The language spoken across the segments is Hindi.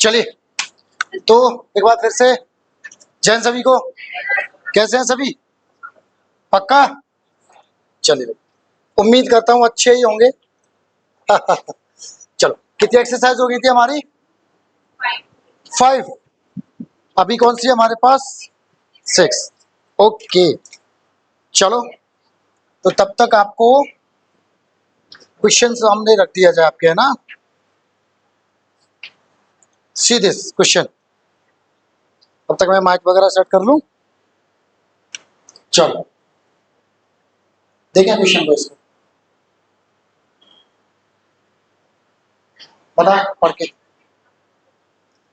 चलिए तो एक बार फिर से जैन सभी को, कैसे हैं सभी? पक्का? चलिए, उम्मीद करता हूं अच्छे ही होंगे। चलो, कितनी एक्सरसाइज हो गई थी हमारी? 5। अभी कौन सी है हमारे पास? 6। ओके, चलो तो तब तक आपको क्वेश्चन सामने रख दिया जाए आपके, है ना? See this question. तब तक मैं माइक वगैरह सेट कर लूं। चलो देखें क्वेश्चन को, इसको बताएं पढ़ के,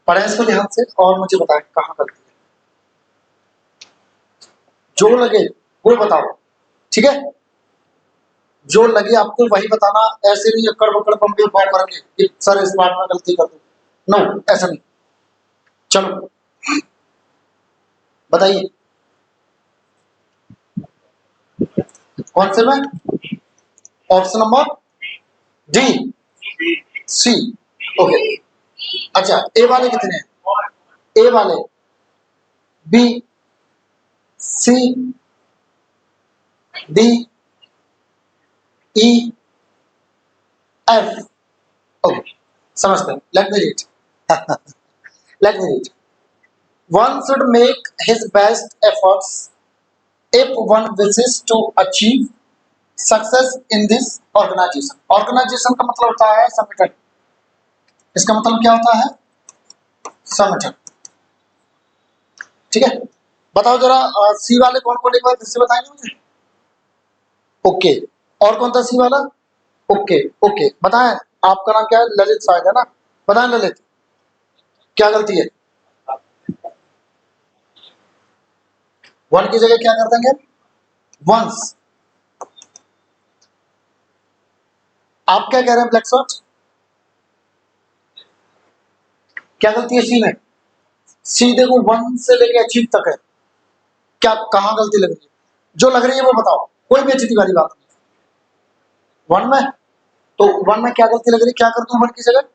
पढ़ें इसको ध्यान से और मुझे बताएं कहाँ गलती है। जो लगे वो बताओ, ठीक है? जो लगे आपको वही बताना, ऐसे नहीं अक्कड़ बक्कड़ पंपे पाव करके कि सर इस बात में गलती कर दो। नो, ऐसा नहीं। चलो बताइए कौन से में? ऑप्शन नंबर डी, सी। ओके, अच्छा ए वाले कितने हैं? ए वाले, बी, सी, डी, ई, एफ। ओके, समझते हैं। Let me read. Let me read. One should make his best efforts if one wishes to achieve success in this organization. Organization का मतलब होता है संगठन। इसका मतलब क्या होता है? संगठन। ठीक है, बताओ जरा सी वाले कौन कौन, एक बार फिर से बताएंगे मुझे? ओके, और कौन था सी वाला? ओके ओके, बताएं। आपका नाम क्या है? ललित शायद, है ना? बताएं ललित, क्या गलती है? 1 की जगह क्या कर देंगे? वंस। आप क्या कह रहे हैं ब्लैक शॉट? क्या गलती है सी में? सी देखो 1 से लेके अचीव तक है। क्या कहाँ गलती लग रही है? जो लग रही है वो बताओ, कोई बेइज्जती वाली बात नहीं। 1 में तो 1 में क्या गलती लग रही है? क्या कर दूं 1 की जगह?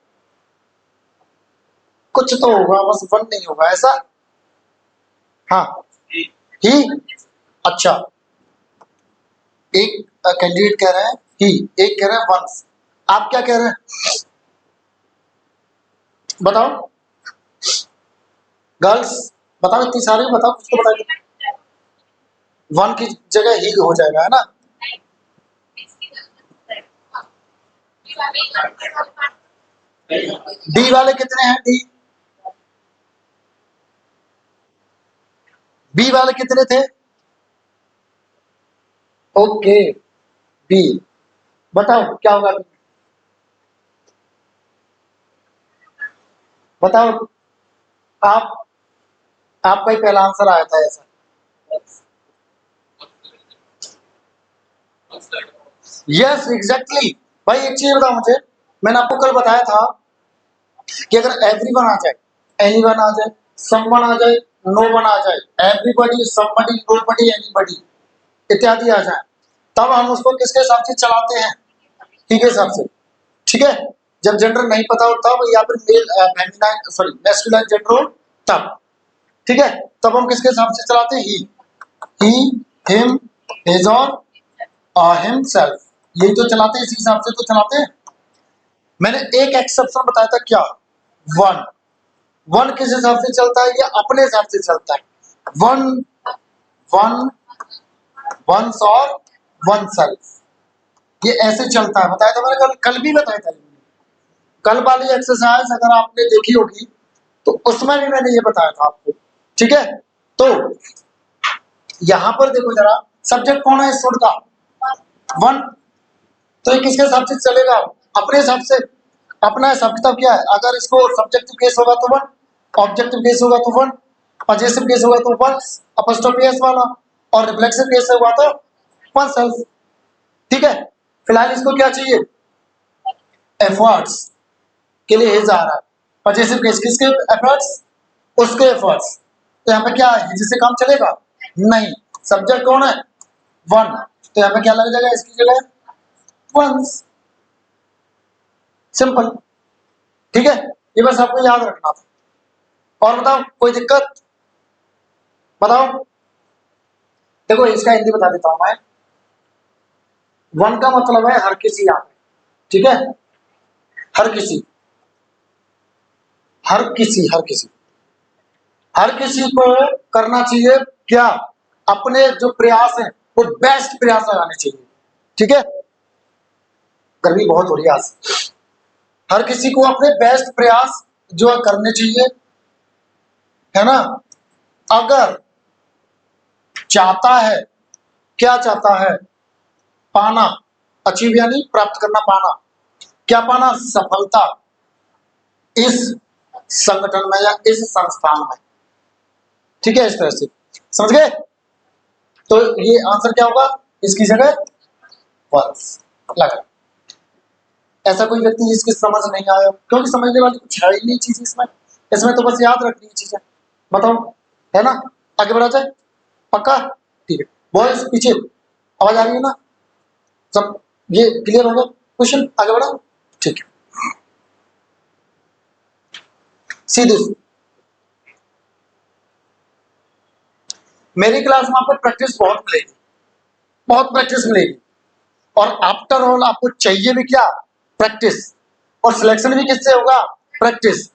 कुछ तो होगा, बस 1 नहीं होगा ऐसा। हाँ, ही। अच्छा, एक कैंडिडेट कह रहे हैं ही, एक कह रहे हैं वंस। आप क्या कह रहे हैं बताओ? गर्ल्स बताओ, इतनी सारी बताओ, कुछ तो बताइए। 1 की जगह ही हो जाएगा, है ना? डी वाले कितने हैं? डी, बी वाले कितने थे? Okay, B. बताओ क्या होगा? बताओ आप, आपका ही पहला आंसर आया था ऐसा। Yes exactly. भाई एक चीज बताओ मुझे, मैंने आपको कल बताया था कि अगर एवरीवन आ जाए, एनीवन आ जाए, समवन आ जाए, नो वन आ जाए, एवरीबॉडी, समबडी, नोबडी, एनीबॉडी इत्यादि आ जाए, तब हम उसको किसके हिसाब से चलाते हैं? ही के हिसाब से। ठीक है, जब जेंडर नहीं पता हो तब, या फिर male feminine sorry masculine gender हो तब। ठीक है, तब हम किसके हिसाब से चलाते हैं? ही, हिम, हिज और हिमसेल्फ, यही तो चलाते हैं, इसी हिसाब से तो चलाते हैं। मैंने एक एक्सेप्शन बताया था, क्या? 1। 1 किस हिसाब से चलता है? ये अपने हिसाब से चलता है। 1, 1, वंस और वन सेल्फ, ये ऐसे चलता है। बताया था मैंने कल, कल भी बताया था। कल वाली एक्सरसाइज अगर आपने देखी होगी तो उसमें भी मैंने ये बताया था आपको। ठीक है, तो यहां पर देखो जरा, सब्जेक्ट कौन है इस वर्ड का? 1। तो ये किसके हिसाब से चलेगा? अपने हिसाब से। अपना हिसाब किताब क्या है? अगर इसको सब्जेक्टिव केस होगा तो 1, ऑब्जेक्टिव केस होगा तो 1, पजेसिव केस होगा तो 1, अपॉस्ट्रोफी एस वाला, और रिफ्लेक्सिव केस होगा तो 1 सेल्फ। ठीक है, फिलहाल इसको क्या चाहिए? एफर्ट्स के लिए हिज आ रहा है। पजेसिव केस किसके एफर्ट्स? उसके एफर्ट्स। तो यहाँ पे क्या है, जिससे काम चलेगा? नहीं। सब्जेक्ट कौन है? 1, तो यहाँ पे क्या लग जाएगा इसकी जगह? वंस। सिंपल। ठीक है, ये बस आपको याद रखना था। और बताओ कोई दिक्कत, बताओ। देखो इसका हिंदी बता देता हूं मैं। वन का मतलब है हर किसी, यहाँ पे, ठीक है, हर किसी, हर किसी, हर किसी, हर किसी को करना चाहिए क्या, अपने जो प्रयास है वो बेस्ट प्रयास लगाने चाहिए, ठीक है। गर्मी बहुत हो रही है आज। हर किसी को अपने बेस्ट प्रयास जो है करने चाहिए, है ना। अगर चाहता है, क्या चाहता है, पाना, अचीव यानी प्राप्त करना, पाना, क्या पाना, सफलता इस संगठन में या इस संस्थान में, ठीक है, इस तरह से, समझ गए। तो ये आंसर क्या होगा इसकी जगह, वर्स लगा। ऐसा कोई व्यक्ति जिसकी समझ नहीं आया, क्योंकि समझने वाली कुछ है ही नहीं चीज इसमें, इसमें तो बस याद रखनी चीजें, बताओ, है ना। आगे बढ़ा जाए, पक्का, ठीक है। बॉयज पीछे, आवाज आ रही है ना, सब ये क्लियर हो गया क्वेश्चन, आगे बढ़ा, ठीक है। सीधे मेरी क्लास में आपको प्रैक्टिस बहुत मिलेगी, बहुत प्रैक्टिस मिलेगी, और आफ्टर ऑल आपको चाहिए भी क्या, प्रैक्टिस, और सिलेक्शन भी किससे होगा, practice.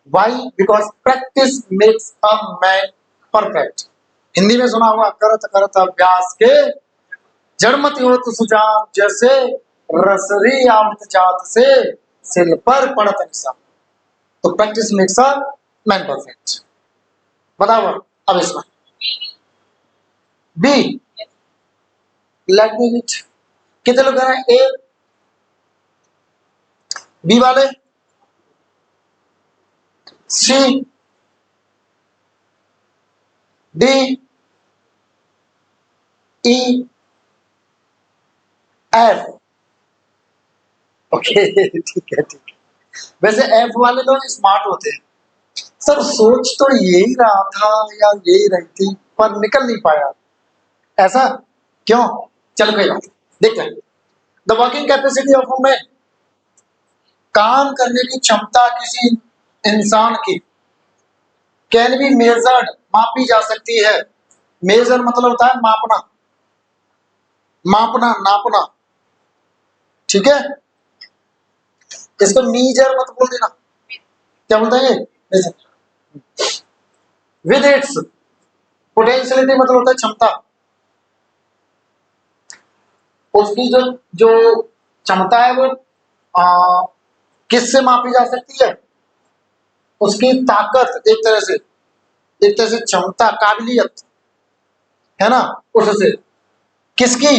Why, because practice makes a man perfect. Hindi में सुना होगा, करत करत अभ्यास के जड़मति होत सुजान, जैसे रसरी आवत जात से सिल पर पड़त निशान। तो practice makes a man perfect. बताओ अब इसमें बी, लेट मी रीड, कितने लोग हैं ए, बी वाले, सी, डी, ई, एफ, ओके ठीक है, ठीक है। वैसे एफ वाले लोग स्मार्ट होते हैं सर, सोच तो यही रहा था या यही रही थी पर निकल नहीं पाया, ऐसा क्यों, चलो कोई बात, देखते हैं। The working capacity of man, काम करने की क्षमता किसी इंसान की, कैन बी मेजर्ड, मापी जा सकती है। मेजर मतलब होता है मापना, मापना, नापना, ठीक है। इसको मीजर मत बोल देना, क्या बोलता है ये, विद इट्स पोटेंशियलिटी मतलब होता है क्षमता, उसकी जो जो क्षमता है वो किससे मापी जा सकती है, उसकी ताकत, एक तरह से क्षमता, काबिलियत, है ना, उससे, किसकी,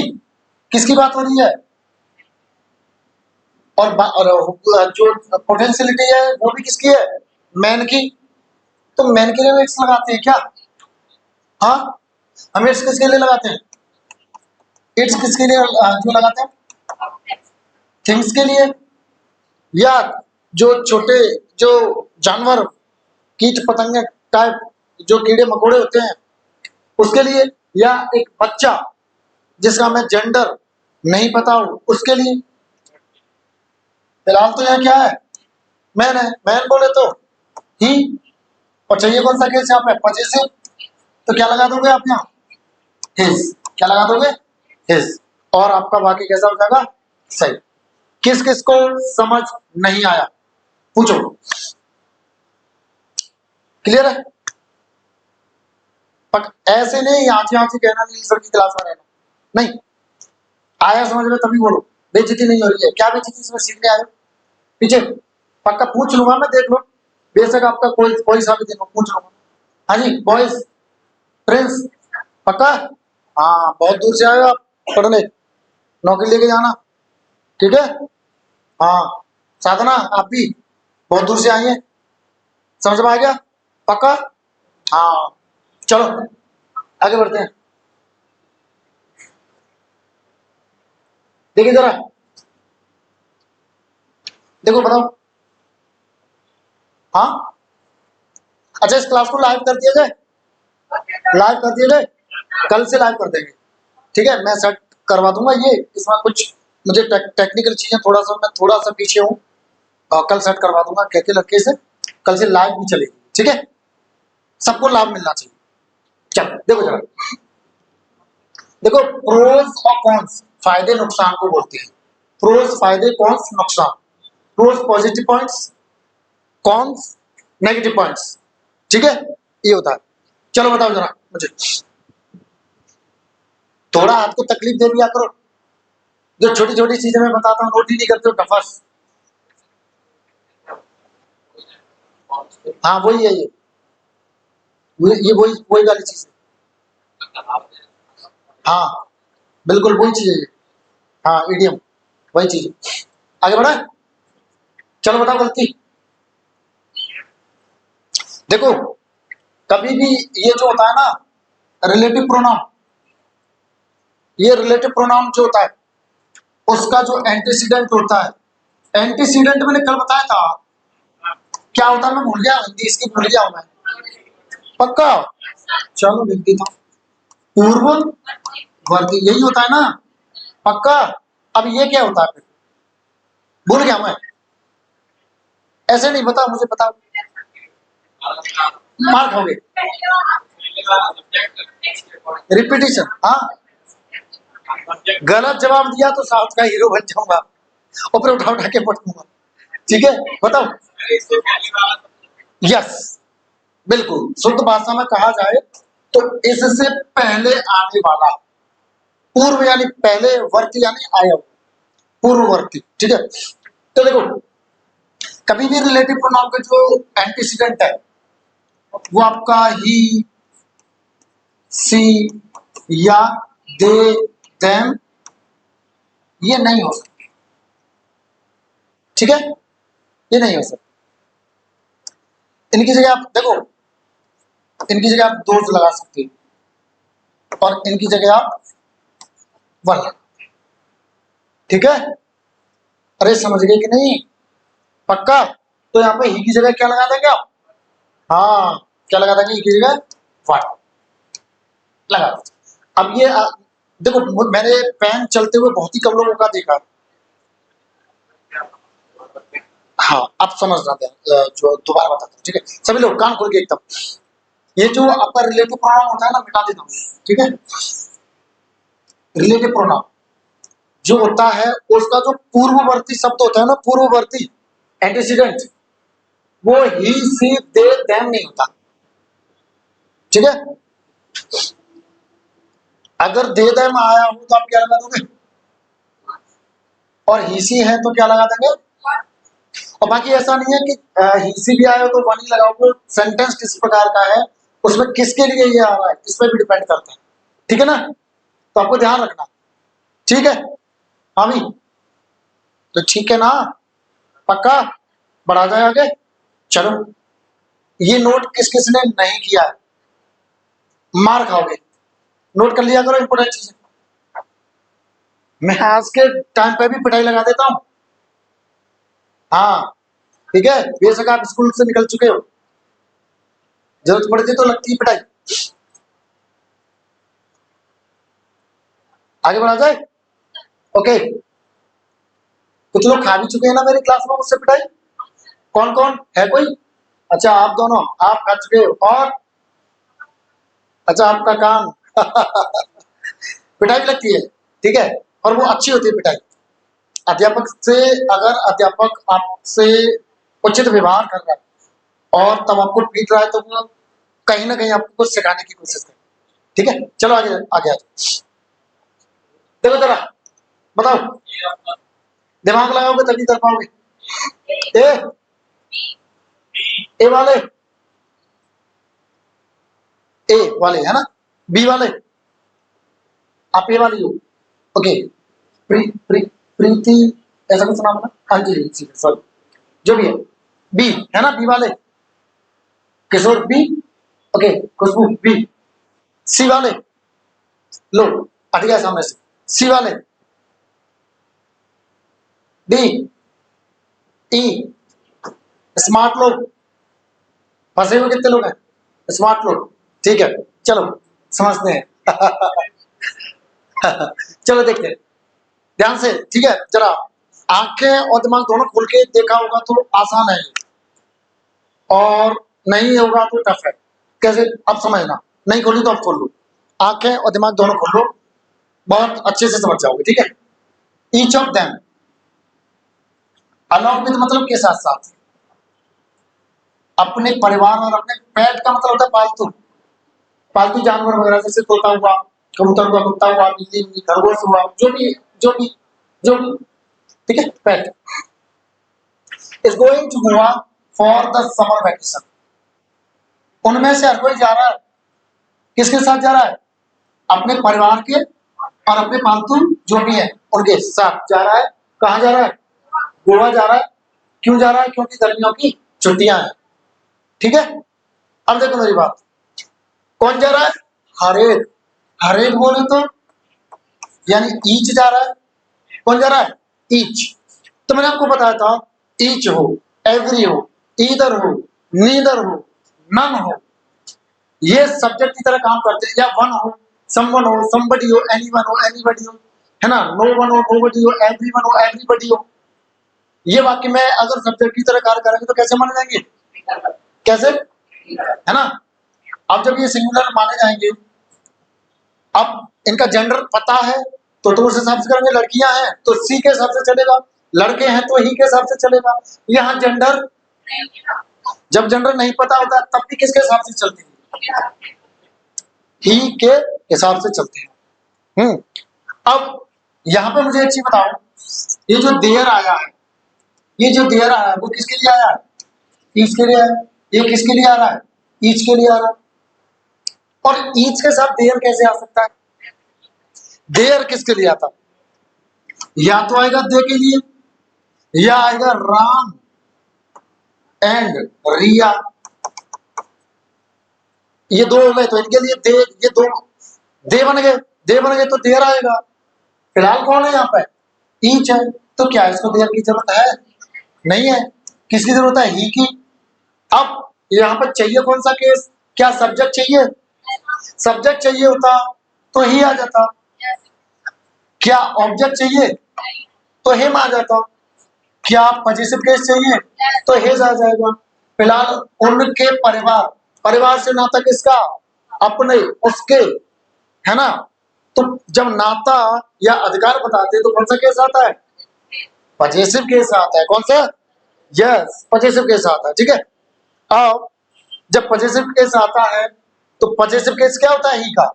किसकी बात हो रही है, और जो पोटेंशियलिटी है वो भी किसकी है, मैन की। तो मैन के लिए एक्स लगाते हैं क्या, हाँ, हम इट्स किसके लिए लगाते हैं, इट्स किसके लिए जो लगाते हैं, थिंग्स के लिए, या जो छोटे जो जानवर, कीट पतंगे टाइप जो कीड़े मकोड़े होते हैं उसके लिए, या एक बच्चा जिसका मैं जेंडर नहीं पता हूं उसके लिए। फिलहाल तो यहाँ क्या है, मैन है, मैन बोले तो ही, और चाहिए कौन सा केस यहाँ पे, पजेसिव, तो क्या लगा दोगे आप यहाँ, हिज, क्या लगा दोगे, हिज, और आपका बाकी कैसा हो जाएगा, सही। किस किस को समझ नहीं आया, पूछो, क्लियर है। ऐसे नहीं यहाँ से कहना नहीं सर की क्लास में रहना, नहीं, आया समझ में तभी बोलो, बेइज्जती नहीं हो रही है, क्या बेइज्जती इसमें सीखने आए, पीछे पक्का पूछ लूंगा मैं, देख लो, बेशक आपका कोई कोई सा भी देखो, पूछ लूंगा। हाँ जी बॉयज, प्रिंस, पक्का, हाँ बहुत दूर से आए हो आप पढ़ने, नौकरी लेके जाना, ठीक है, हाँ, साधना आप भी बहुत दूर से आई है, समझ में आ गया, पक्का, हाँ, चलो आगे बढ़ते हैं। देखिए जरा, देखो बताओ, हाँ, अच्छा इस क्लास को लाइव कर दिया जाए, लाइव कर दिया जाए, कल से लाइव कर देंगे, ठीक है, मैं सेट करवा दूंगा ये, इसमें कुछ मुझे टेक्निकल चीजें थोड़ा सा मैं थोड़ा सा पीछे हूँ, कल सेट करवा दूंगा, कहते लड़के से कल से लाइव भी चलेगी, ठीक है, सबको लाभ मिलना चाहिए। चलो देखो जरा, देखो प्रोज और कॉन्स, फायदे नुकसान को बोलते हैं। प्रोज फायदे, कॉन्स नुकसान। Pros positive points, cons negative points, ठीक है, ये होता है। चलो बताओ जरा मुझे, थोड़ा हाथ को तकलीफ दे दिया करो, जो छोटी छोटी चीजें मैं बताता हूँ नोट ही नहीं करते हो, टफस। हाँ वही है ये वही वही वाली चीज है। हाँ बिल्कुल वही चीज है ये। हाँ इडियम, वही चीज है। आगे बढ़ा, चलो बताओ गलती। देखो कभी भी ये जो होता है ना रिलेटिव प्रोनाउन, ये रिलेटिव प्रोनाउन जो होता है उसका जो एंटीसीडेंट होता है, एंटीसीडेंट मैंने कल बताया था क्या होता है, मैं भूल गया, हिंदी इसकी भूल गया हूं मैं। पक्का, चलो लिख देता हूं, पूर्व वर्ती, यही होता है ना, पक्का। अब ये क्या होता है फिर, भूल गया मैं, ऐसे नहीं बताओ, मुझे बताओ, मार खाओगे। रिपीटिशन, हाँ, गलत जवाब दिया तो साउथ का हीरो बन जाऊंगा और फिर उठा उठा के पढ़ूंगा, ठीक है, बताओ। यस, बिल्कुल शुद्ध भाषा में कहा जाए तो इससे पहले आने वाला, पूर्व यानी पहले, वर्ती यानी आया, पूर्ववर्ती, ठीक है। तो देखो कभी भी रिलेटिव प्रोनाउन का जो एंटीसीडेंट है वो आपका ही, सी या दे, देम, ये नहीं हो सकता, ठीक है, ये नहीं हो सकता। इनकी जगह आप देखो, इनकी जगह आप दोज लगा सकते हो और इनकी जगह आप वन लगा, ठीक है। अरे समझ गए कि नहीं, पक्का। तो यहाँ पे ही की जगह क्या लगा देंगे आप, हाँ क्या लगा देंगे, ही की जगह वन लगा। अब ये देखो मैंने पेन चलते हुए बहुत ही कम लोगों का देखा, हाँ अब समझ रहा था, जो दोबारा बताता हूँ, ठीक है, सभी लोग कान खोल के एकदम। ये जो आपका रिलेटिव प्रोनाउन होता है ना, मिटा देता हूँ, ठीक है। रिलेटिव प्रोनाउन जो होता है उसका जो पूर्ववर्ती शब्द होता है ना, पूर्ववर्ती एंटीसीडेंट, वो ही, सी, दे, देम नहीं होता, ठीक है। अगर दे देम आया हो तो आप क्या लगा दोगे, और ही सी है तो क्या लगा देंगे, और बाकी ऐसा नहीं है कि ही सी भी आया हो तो वन ही लगाओगे। सेंटेंस किस प्रकार का है, उसमें किसके लिए ये आ रहा है, इस पर भी डिपेंड करता है, ठीक है ना, तो आपको ध्यान रखना, ठीक है। हाँ भी, तो ठीक है ना, पक्का, बढ़ा जाए आगे। चलो ये नोट किस किसने नहीं किया है, मार खाओगे, नोट कर लिया करो इंपोर्टेंट चीज। मैं आज के टाइम पे भी पिटाई लगा देता हूँ, हाँ ठीक है, बेशक आप स्कूल से निकल चुके हो, जरूरत पड़ती तो लगती है पिटाई। आगे बढ़ा जाए, ओके। कुछ लोग खा भी चुके हैं ना मेरी क्लास में मुझसे पिटाई, कौन कौन है, कोई, अच्छा आप दोनों, आप खा चुके हो, और अच्छा आपका काम पिटाई भी लगती है, ठीक है, और वो अच्छी होती है पिटाई। अध्यापक से, अगर अध्यापक आपसे उचित व्यवहार कर रहा है और तब आपको पीट रहा है तो वो कहीं ना कहीं आपको कुछ सिखाने की कोशिश करे, ठीक है। चलो आगे आगे आगे, देखो जरा बताओ, दिमाग लगाओगे तभी कर पाओगे। ए ए वाले, ए वाले है ना, बी वाले, आप ए वाली हो, ओके। प्रीति, ऐसा कुछ नाम है ना, हाँ जी सॉरी, जो भी है, बी है ना, बी वाले, किशोर बी, ओके, खुशबू बी, सी वाले, लो हट गया सामने से, सी वाले, डी, ई, स्मार्ट लोग, फंसे हुए कितने लोग हैं, स्मार्ट लोग, ठीक है, चलो समझते हैं चलो देखते हैं ध्यान से, ठीक है, जरा आंखें और दिमाग दोनों खोल के देखा होगा तो आसान है, और नहीं होगा तो टफ है। कैसे, अब समझना, नहीं खोली तो अब खोल लो, आंखें और दिमाग दोनों खोल लो, बहुत अच्छे से समझ जाओगे, ठीक है। Each of them, along with मतलब के साथ साथ, अपने परिवार और अपने पेट का मतलब होता है पालतू, पालतू जानवर वगैरह, जैसे तोता हुआ, कबूतर हुआ, कुत्ता हुआ, बिल्ली हुई, खरगोश हुआ, जो भी, ठीक है, pet is going to Goa for the summer vacation. उनमें से हर कोई जा रहा है, किसके साथ जा रहा है, अपने परिवार के और अपने पालतू जो भी है उनके साथ जा रहा है। कहाँ जा रहा है, गोवा जा रहा है। क्यों जा रहा है, क्योंकि गर्मियों की छुट्टियां हैं, ठीक है। अब देखो मेरी बात, कौन जा रहा है, हरेक, हरेक बोले तो यानी ईच जा रहा है। कौन जा रहा है, ईच। तो मैंने आपको बताया था, ईच हो, एवरी हो, ईदर हो, नीदर हो, नन हो, ये सब्जेक्ट की तरह काम करते हैं। या वन हो, समवन हो, समबडी हो, एनीवन हो, एनीबडी हो, है ना, नो वन हो, नोबडी हो, एवरीवन हो, एवरीबडी हो। ये वाक्य में अगर सब्जेक्ट की तरह कार्य करेंगे तो कैसे माने जाएंगे, कैसे, है ना। अब जब ये सिंगुलर माने जाएंगे, अब इनका जेंडर पता है तो उस हिसाब से करेंगे। लड़कियां हैं तो सी के हिसाब से चलेगा, लड़के हैं तो ही के हिसाब से चलेगा। यहाँ जेंडर, जब जेंडर नहीं पता होता तब भी किसके हिसाब से चलती है, ही के हिसाब से चलते हैं। अब यहाँ पे मुझे एक चीज बताओ, ये जो देयर आया है, ये जो देयर आया है वो किसके लिए आया है, ईच के लिए आया है। ये किसके लिए आ रहा है, ईच के लिए आ रहा है। और ईच के साथ देयर कैसे आ सकता है, देयर किसके लिए आता, या तो आएगा दे के लिए, या आएगा राम एंड रिया, ये दो हो गए तो इनके लिए दे, ये दो दे बन गए, दे बन गए तो देयर आएगा। फिलहाल कौन है यहाँ पे, ईच है, तो क्या इसको देयर की जरूरत है, नहीं है। किसकी जरूरत है, ही की। अब यहाँ पर चाहिए कौन सा केस, क्या सब्जेक्ट चाहिए, सब्जेक्ट चाहिए होता तो ही आ जाता। क्या ऑब्जेक्ट चाहिए तो हिम आ जाता। क्या पॉजिटिव केस चाहिए तो हेज आ जाएगा। फिलहाल उनके परिवार, परिवार से नाता किसका, अपने, उसके, है ना। तो जब नाता या अधिकार बताते हैं तो कौन सा केस आता है, पॉजिटिव केस आता है। कौन सा, यस, पॉजिटिव केस आता है, ठीक है। अब जब पॉजिटिव केस आता है तो पॉजिटिव केस क्या होता है, ही का,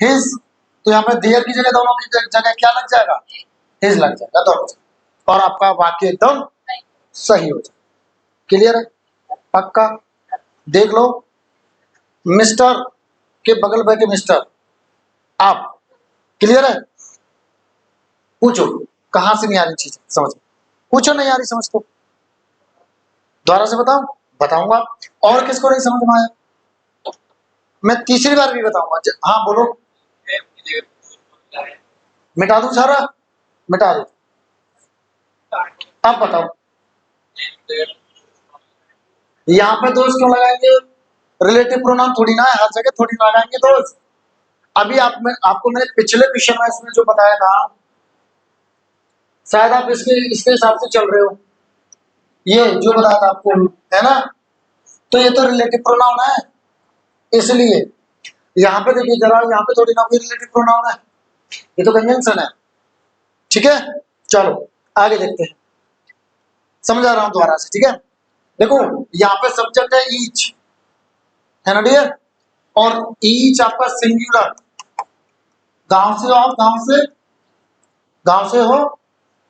हिज। तो यहाँ पे देयर की जगह, दोनों की जगह क्या लग जाएगा, हिज लग जाएगा दोनों, और आपका वाक्य एकदम सही हो जाए। क्लियर है, पक्का। देख लो, मिस्टर के बगल बैठे मिस्टर, आप, क्लियर है। पूछो, कहां से नहीं आ रही चीज समझ, पूछो नहीं आ रही समझ तो दोबारा से बताऊं, बताऊंगा। और किसको नहीं समझ में आया मैं तीसरी बार भी बताऊंगा। हाँ बोलो, मिटा दूं सारा, मिटा दो। अब बताओ, यहाँ पे दोस्त क्यों लगाएंगे, रिलेटिव प्रोनाउन थोड़ी ना है, हर जगह थोड़ी ना लगाएंगे दोस्त। अभी आपको मैंने पिछले विषय में इसमें जो बताया था, शायद आप इसके इसके हिसाब से चल रहे हो, ये जो बताया था आपको, है ना। तो ये तो रिलेटिव प्रोनाउन है, इसलिए यहाँ पे देखिए जरा, यहाँ पे थोड़ी ना कोई रिलेटिव प्रोनाउन है, ये तो कंजंक्शन है, ठीक है। चलो आगे देखते हैं, समझा रहा हूं दोबारा से, ठीक है। देखो यहाँ पे सब्जेक्ट है ईच, है ना डियर, और ईच आपका सिंगुलर। गांव से हो आप, गांव से हो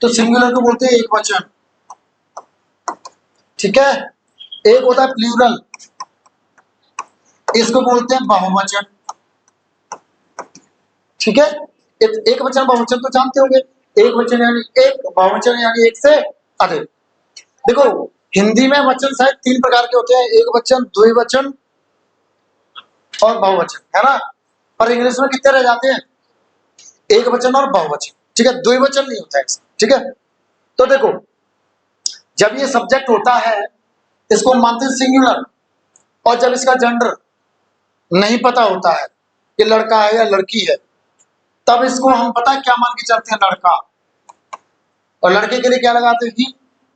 तो सिंगुलर को बोलते हैं एक वचन, ठीक है। एक होता है प्लूरल, इसको बोलते हैं बहुवचन, ठीक है। एक वचन बहुवचन तो जानते होंगे, एक वचन यानी एक, बहुवचन यानी एक से अधिक। देखो हिंदी में वचन शायद तीन प्रकार के होते हैं, एक वचन, द्विवचन और बहुवचन, है ना। पर इंग्लिश में कितने रह जाते हैं, एक वचन और बहुवचन, ठीक है। द्विवचन नहीं होता है, ठीक है। तो देखो जब ये सब्जेक्ट होता है इसको मानते हैं सिंगुलर, और जब इसका जेंडर नहीं पता होता है कि लड़का है या लड़की है, तब इसको हम पता क्या मान के चलते हैं, लड़का। और लड़के के लिए क्या लगाते हैं, ही,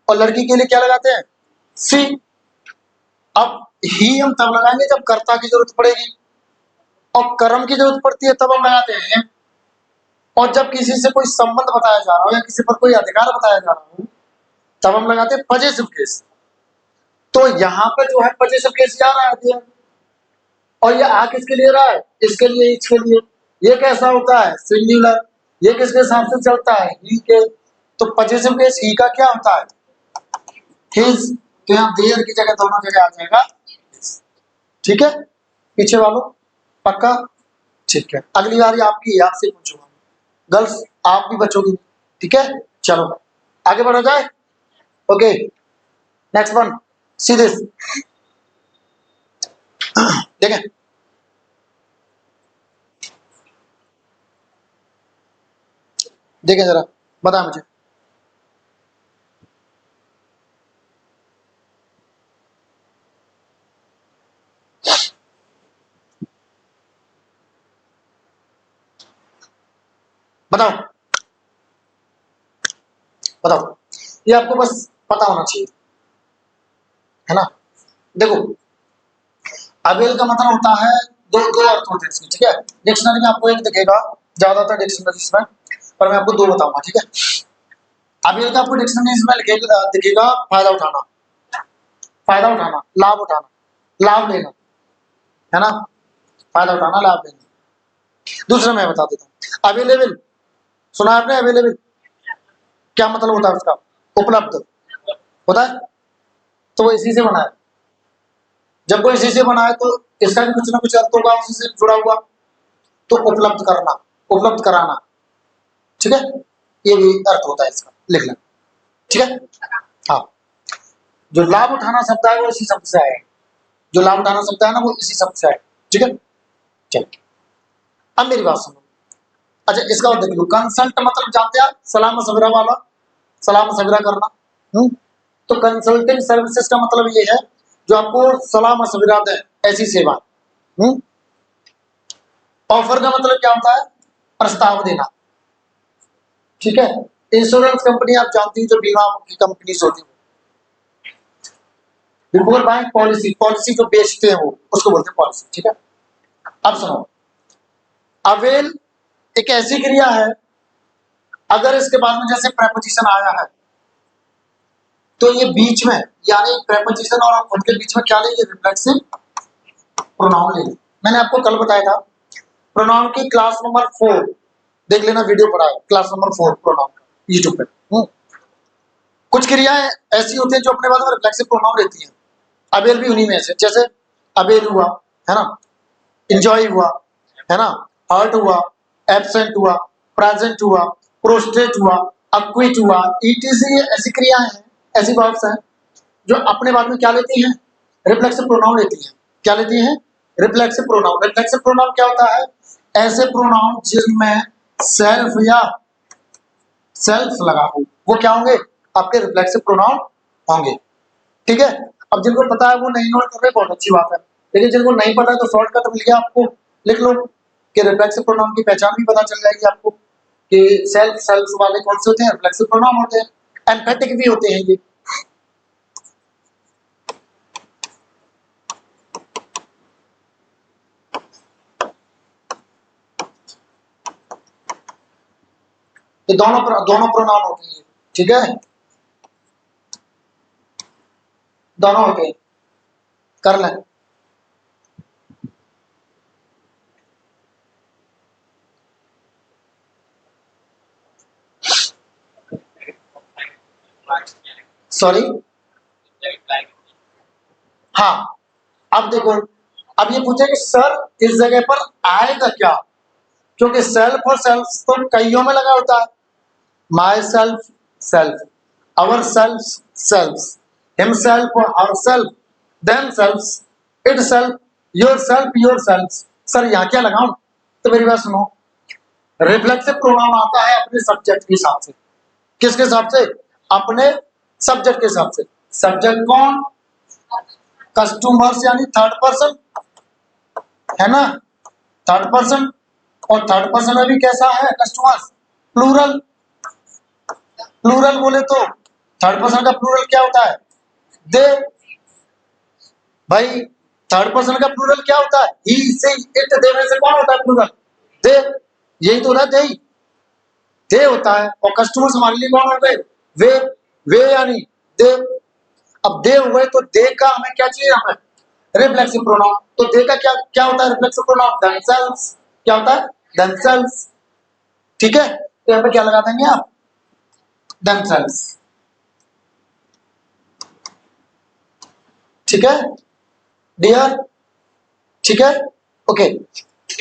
और लड़की के लिए क्या लगाते हैं, सी। अब ही हम तब लगाएंगे जब कर्ता की जरूरत पड़ेगी, और कर्म की जरूरत पड़ती है तब हम लगाते हैं। और जब किसी से कोई संबंध बताया जा रहा हो या किसी पर कोई अधिकार बताया जा रहा हो तब हम लगाते हैं पजेसिव केस। तो यहाँ पे जो है पजेसिव केस आ रहा है, और ये आ किसके लिए रहा है, इसके लिए, इसके लिए। ये कैसा होता है, सिंगुलर। ये किसके हिसाब से चलता है, ही के। तो पजेसिव केस ही का क्या होता है, हिज। तो यहाँ देयर की जगह दोनों जगह आ जाएगा। ठीक है, पीछे वालों पक्का। ठीक है, अगली बारी आपकी, आपसे पूछूंगा। गर्ल्स आप भी बचोगी। ठीक है, चलो आगे बढ़ा जाए। Okay, next one, see this. देखें, देखें जरा, बताएं मुझे। बताओ बताओ, ये आपको बस पता होना चाहिए, है ना। देखो, अवेल का मतलब होता है, दो दो अर्थ होते हैं इसके। ठीक है, डिक्शनरी में आपको एक दिखेगा, ज्यादातर डिक्शनरीज में, पर मैं आपको दो बताऊंगा। ठीक है, अवेल का आपको डिक्शनरीज में दिखेगा फायदा उठाना, फायदा उठाना, लाभ उठाना, लाभ लेना, है ना। फायदा उठाना, लाभ लेना। दूसरा मैं बता देता हूँ, अवेलेबल। सुना है आपने अवेलेबल, क्या मतलब होता है उसका, उपलब्ध होता है। तो वो इसी से बना है, जब वो इसी से बना है तो इसका भी कुछ ना कुछ अर्थ होगा उसी से जुड़ा हुआ। तो उपलब्ध करना, उपलब्ध कराना। ठीक है, ये भी अर्थ होता है इसका, लिख लें। ठीक है, हाँ। जो लाभ उठाना शब्द है वो इसी शब्द से आया है, जो लाभ उठाना शब्द है ना वो इसी शब्द से आया है। ठीक है, चलिए अब मेरी बात सुनो। अच्छा, इसका और देख लो, कंसल्ट मतलब जानते हैं, सलाह मशवरा वाला, सलाह मशवरा करना। तो कंसल्टिंग सर्विसेज का मतलब ये है जो आपको सलाह मशवरा दे, ऐसी सेवा। ऑफर का मतलब क्या होता है, प्रस्ताव देना। ठीक है, इंश्योरेंस कंपनी आप जानती हैं, जो बीमा की कंपनी होती है, बिफोर बाइंग पॉलिसी, पॉलिसी जो बेचते हैं वो, उसको बोलते हैं पॉलिसी। ठीक है, अब सुनो, अवेल एक ऐसी क्रिया है, अगर इसके बाद में जैसे प्रेपोजिशन आया है तो ये बीच में, यानी प्रेपोजिशन और खुद के बीच में क्या लेंगे, रिफ्लेक्सिव प्रोनाउन लेंगे। मैंने आपको कल बताया था प्रोनाउन की क्लास नंबर 4 देख लेना, वीडियो पढ़ा है क्लास नंबर 4 प्रोनाउन का, यूट्यूब पे। कुछ क्रियाएं ऐसी होती हैं जो अपने बाद में रिफ्लेक्सिव प्रोनाउन लेती हैं, अवेल भी उन्हीं में से। जैसे अवेल हुआ, है ना, एंजॉय हुआ, है ना, हर्ट हुआ, एब्सेंट हुआ, प्रेजेंट हुआ, प्रोस्टेट हुआ, अक्विट हुआ, ईटीसी। ऐसी क्रियाएं हैं, ऐसी वर्ब्स हैं जो अपने बाद में क्या लेती हैं, रिफ्लेक्सिव प्रोनाउन लेती हैं। क्या लेती हैं, रिफ्लेक्सिव प्रोनाउन। रिफ्लेक्सिव प्रोनाउन क्या होता है, ऐसे प्रोनाउन जिनमें सेल्फ या सेल्फ लगा हो, वो क्या होंगे, आपके रिफ्लेक्सिव प्रोनाउन होंगे। ठीक है, अब जिनको पता है वो नहीं नोट कर रहे, बहुत अच्छी बात है, लेकिन जिनको नहीं पता है तो शॉर्टकट मिल गया आपको, लिख लो कि रिफ्लेक्सिव प्रोनाउन की पहचान भी पता चल जाएगी आपको कि सेल्फ सेल्फ वाले कौन से होते हैं, रिफ्लेक्सिव प्रोनाउन होते हैं। एम्फेटिक भी होते हैं ये दोनों दोनों प्रोनाउन होते हैं। ठीक है, दोनों होते हैं, कर लें। सॉरी, हाँ। अब देखो, अब ये पूछे कि सर इस जगह पर आएगा क्या, क्योंकि सेल्फ और सेल्फ तो कईयों में लगा होता है। Myself self, ourself self, himself और herself, themself, itself, yourself. Sir यहाँ क्या लगाऊं, तो मेरी बात सुनो, रिफ्लेक्सिव प्रोनाउन आता है अपने सब्जेक्ट के हिसाब से। किसके हिसाब से, अपने सब्जेक्ट के हिसाब से। सब्जेक्ट कौन, कस्टमर्स, यानी थर्ड पर्सन, है ना, थर्ड पर्सन। और थर्ड पर्सन में भी कैसा है, कस्टमर्स, प्लूरल। प्लूरल बोले तो थर्ड पर्सन का प्लूरल क्या होता है, दे। भाई थर्ड पर्सन का प्लूरल क्या होता है? ही, से, इट, दे में से कौन होता है प्लूरल? दे। यही तो ना, दे होता है। और कस्टमर्स हमारे लिए कौन हो गए? वे। वे यानी दे। अब दे हुए तो दे का हमें क्या चाहिए यहाँ पे? Reflexive pronoun. तो दे का क्या क्या होता है रिफ्लेक्सिव प्रोनाउन? themselves। क्या होता है? themselves। ठीक है, तो यहाँ पे क्या लगा देंगे आप? themselves। ठीक है डियर, ठीक है ओके।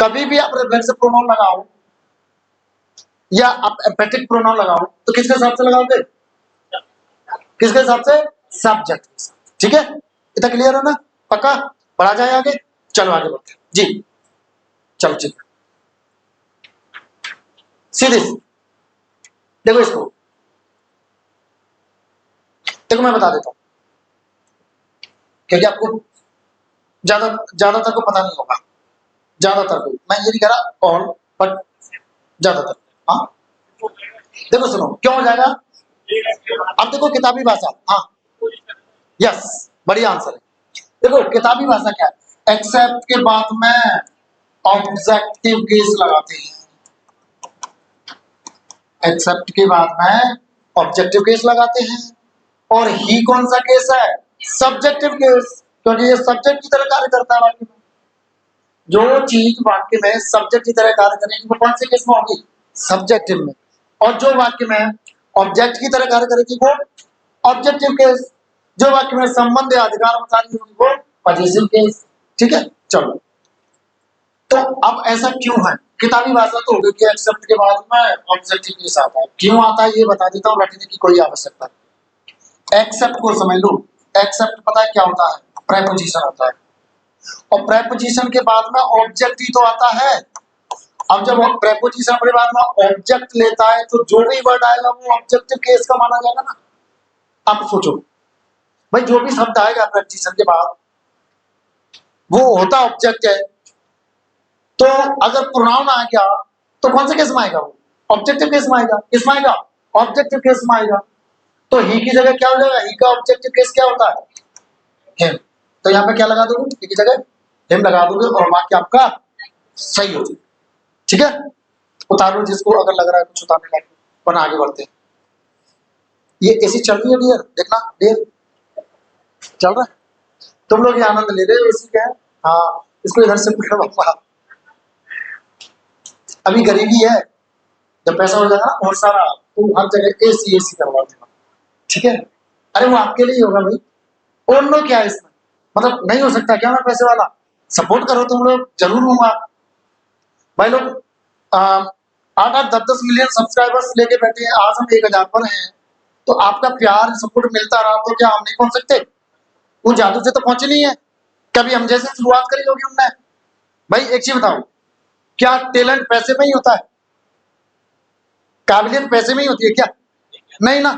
कभी भी आप रिफ्लेक्सिव प्रोनाउन लगाओ या आप एम्पैथिक प्रोनाउन लगाओ तो किसके हिसाब से लगाओगे? किसके हिसाब से? सब्जेक्ट। ठीक है, इतना क्लियर है ना? पक्का? पढ़ा जाए आगे? चलो आगे बढ़ते हैं जी। चलो ठीक है, सीधे देखो इसको, देखो मैं बता देता हूं क्योंकि आपको ज्यादातर को पता नहीं होगा। ज्यादातर को, मैं ये नहीं कह रहा ऑल, बट ज्यादातर। हाँ देखो सुनो, क्यों हो जाएगा? अब देखो किताबी भाषा, हाँ यस, बढ़िया आंसर है। देखो किताबी भाषा क्या है? एक्सेप्ट के बाद में ऑब्जेक्टिव केस लगाते हैं। एक्सेप्ट के बाद में ऑब्जेक्टिव केस लगाते हैं। और ही कौन सा केस है? सब्जेक्टिव केस, क्योंकि ये सब्जेक्ट की तरह कार्य करता है वाक्य में। जो चीज वाक्य में सब्जेक्ट की तरह कार्य करेगी वो कौन से केस में होगी? सब्जेक्टिव में। और जो वाक्य में ऑब्जेक्ट की तरह कार्य करेगी वो ऑब्जेक्टिव केस। जो वाक्य में संबंध या अधिकार बता रही होगी वो पॉजिटिव केस। ठीक है चलो, तो अब ऐसा क्यों है? किताबी भाषा तो हो गई कि एक्सेप्ट के बाद में ऑब्जेक्टिव केस आता है। क्यों आता है ये बता देता हूँ, रटने की कोई आवश्यकता नहीं। एक्सेप्ट को समझ लो। एक्सेप्ट पता है क्या होता है? प्रेपोजिशन होता है। और प्रेपोजिशन के बाद में ऑब्जेक्ट ही तो आता है। अब जब प्रेपोजिशन अपने बाद में ऑब्जेक्ट लेता है तो जो भी वर्ड आएगा वो ऑब्जेक्टिव केस का माना जाएगा ना। अब सोचो भाई, जो भी शब्द आएगा प्रेपोजिशन के बाद वो होता ऑब्जेक्ट है। तो अगर प्रोनाउन आ गया तो कौन से केस में आएगा? वो ऑब्जेक्टिव केस में आएगा। किस में आएगा? ऑब्जेक्टिव केस में आएगा। तो ही की जगह क्या हो जाएगा? ही का ऑब्जेक्टिव केस क्या होता है? हिम। तो यहाँ पे क्या लगा दोगे? ही की जगह हिम लगा दोगे और वाक्य आपका सही हो जाएगा। ठीक है, उतार लो जिसको अगर लग रहा है कुछ उतारने लायक, वरना आगे बढ़ते हैं। ये एसी चल रही है डियर, देखना डियर, चल रहा है। तुम लोग ये आनंद ले रहे हो एसी का? हाँ, इसको इधर से पकड़ो। अभी गरीबी है, जब पैसा हो जाएगा ना बहुत सारा तो हर जगह एसी एसी करवा देना। ठीक है, अरे वो आपके लिए ही होगा भाई, और लोग क्या है इसमें? मतलब नहीं हो सकता क्या? मैं पैसे वाला, सपोर्ट करो तुम लोग, जरूर होगा भाई। लोग 8-8 10-10 मिलियन सब्सक्राइबर्स लेके बैठे हैं, आज हम 1000 पर हैं। तो आपका प्यार सपोर्ट मिलता रहा तो क्या हम नहीं पहुंच सकते? वो जादू से तो पहुंचे नहीं है, कभी हम जैसे शुरुआत करी होगी उनने। भाई एक चीज बताओ, क्या टैलेंट पैसे में ही होता है? काबिलियत पैसे में ही होती है क्या? नहीं ना।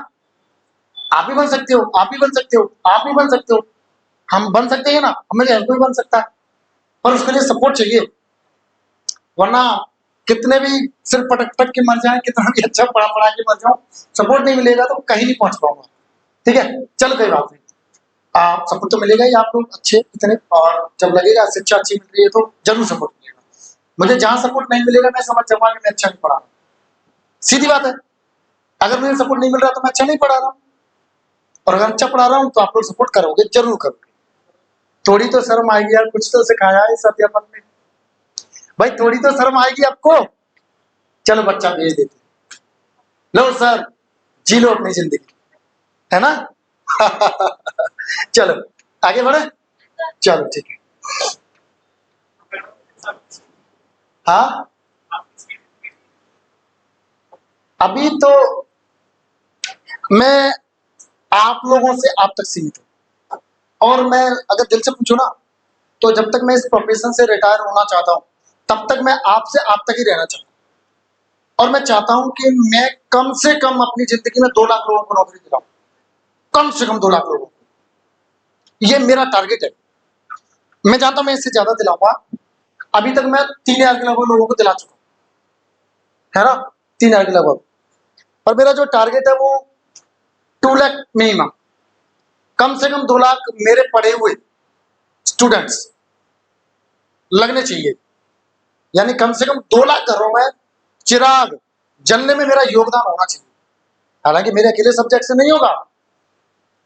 आप भी बन सकते हो, आप भी बन सकते हो, आप भी बन सकते हो, हम बन सकते हैं ना, हमें हर कोई बन सकता है, पर उसके लिए सपोर्ट चाहिए। वरना कितने भी सिर्फ पटक पटक के मर जाए, कितना भी अच्छा पढ़ा पढ़ा के मर जाओ, सपोर्ट नहीं मिलेगा तो कहीं नहीं पहुंच पाऊंगा। ठीक है, चलो कोई बात नहीं, आप सपोर्ट तो मिलेगा ही, आप लोग अच्छे इतने, और जब लगेगा शिक्षा अच्छी मिल रही है तो जरूर सपोर्ट मिलेगा। मुझे जहां सपोर्ट नहीं मिलेगा मैं समझ जाऊंगा कि मैं अच्छा नहीं पढ़ा रहा हूं। सीधी बात है, अगर मुझे सपोर्ट नहीं मिल रहा तो मैं अच्छा नहीं पढ़ा रहा हूं, और अगर अच्छा पढ़ा रहा हूं तो आप लोग सपोर्ट करोगे, जरूर करोगे। थोड़ी तो शर्म आएगी यार, कुछ तो सिखाया है इस अध्यापक ने, भाई थोड़ी तो शर्म आएगी आपको। चलो बच्चा भेज देते, लो सर जी लो अपनी जिंदगी, है ना? चलो आगे बढ़े, चलो ठीक है। हाँ अभी तो मैं आप लोगों से आप तक सीमित हूं, और मैं अगर दिल से पूछूं ना तो जब तक मैं इस प्रोफेशन से रिटायर होना चाहता हूं तब तक मैं आपसे आप तक ही रहना चाहता हूं। और मैं चाहता हूं कि मैं कम से कम अपनी जिंदगी में 2 लाख लोगों को नौकरी दिलाऊं, कम से कम 2 लाख लोगों को, ये मेरा टारगेट है। मैं जानता हूं मैं इससे ज्यादा दिलाऊंगा, अभी तक मैं 3000 के लगभग लोगों को दिला चुका हूं, है ना? 3000 के लगभग। और मेरा जो टारगेट है वो 2 लाख मिनिमम, कम से कम 2 लाख मेरे पढ़े हुए स्टूडेंट्स लगने चाहिए, यानी कम से कम 2 लाख घरों में चिराग जलने में मेरा योगदान होना चाहिए। हालांकि मेरे अकेले सब्जेक्ट से नहीं होगा,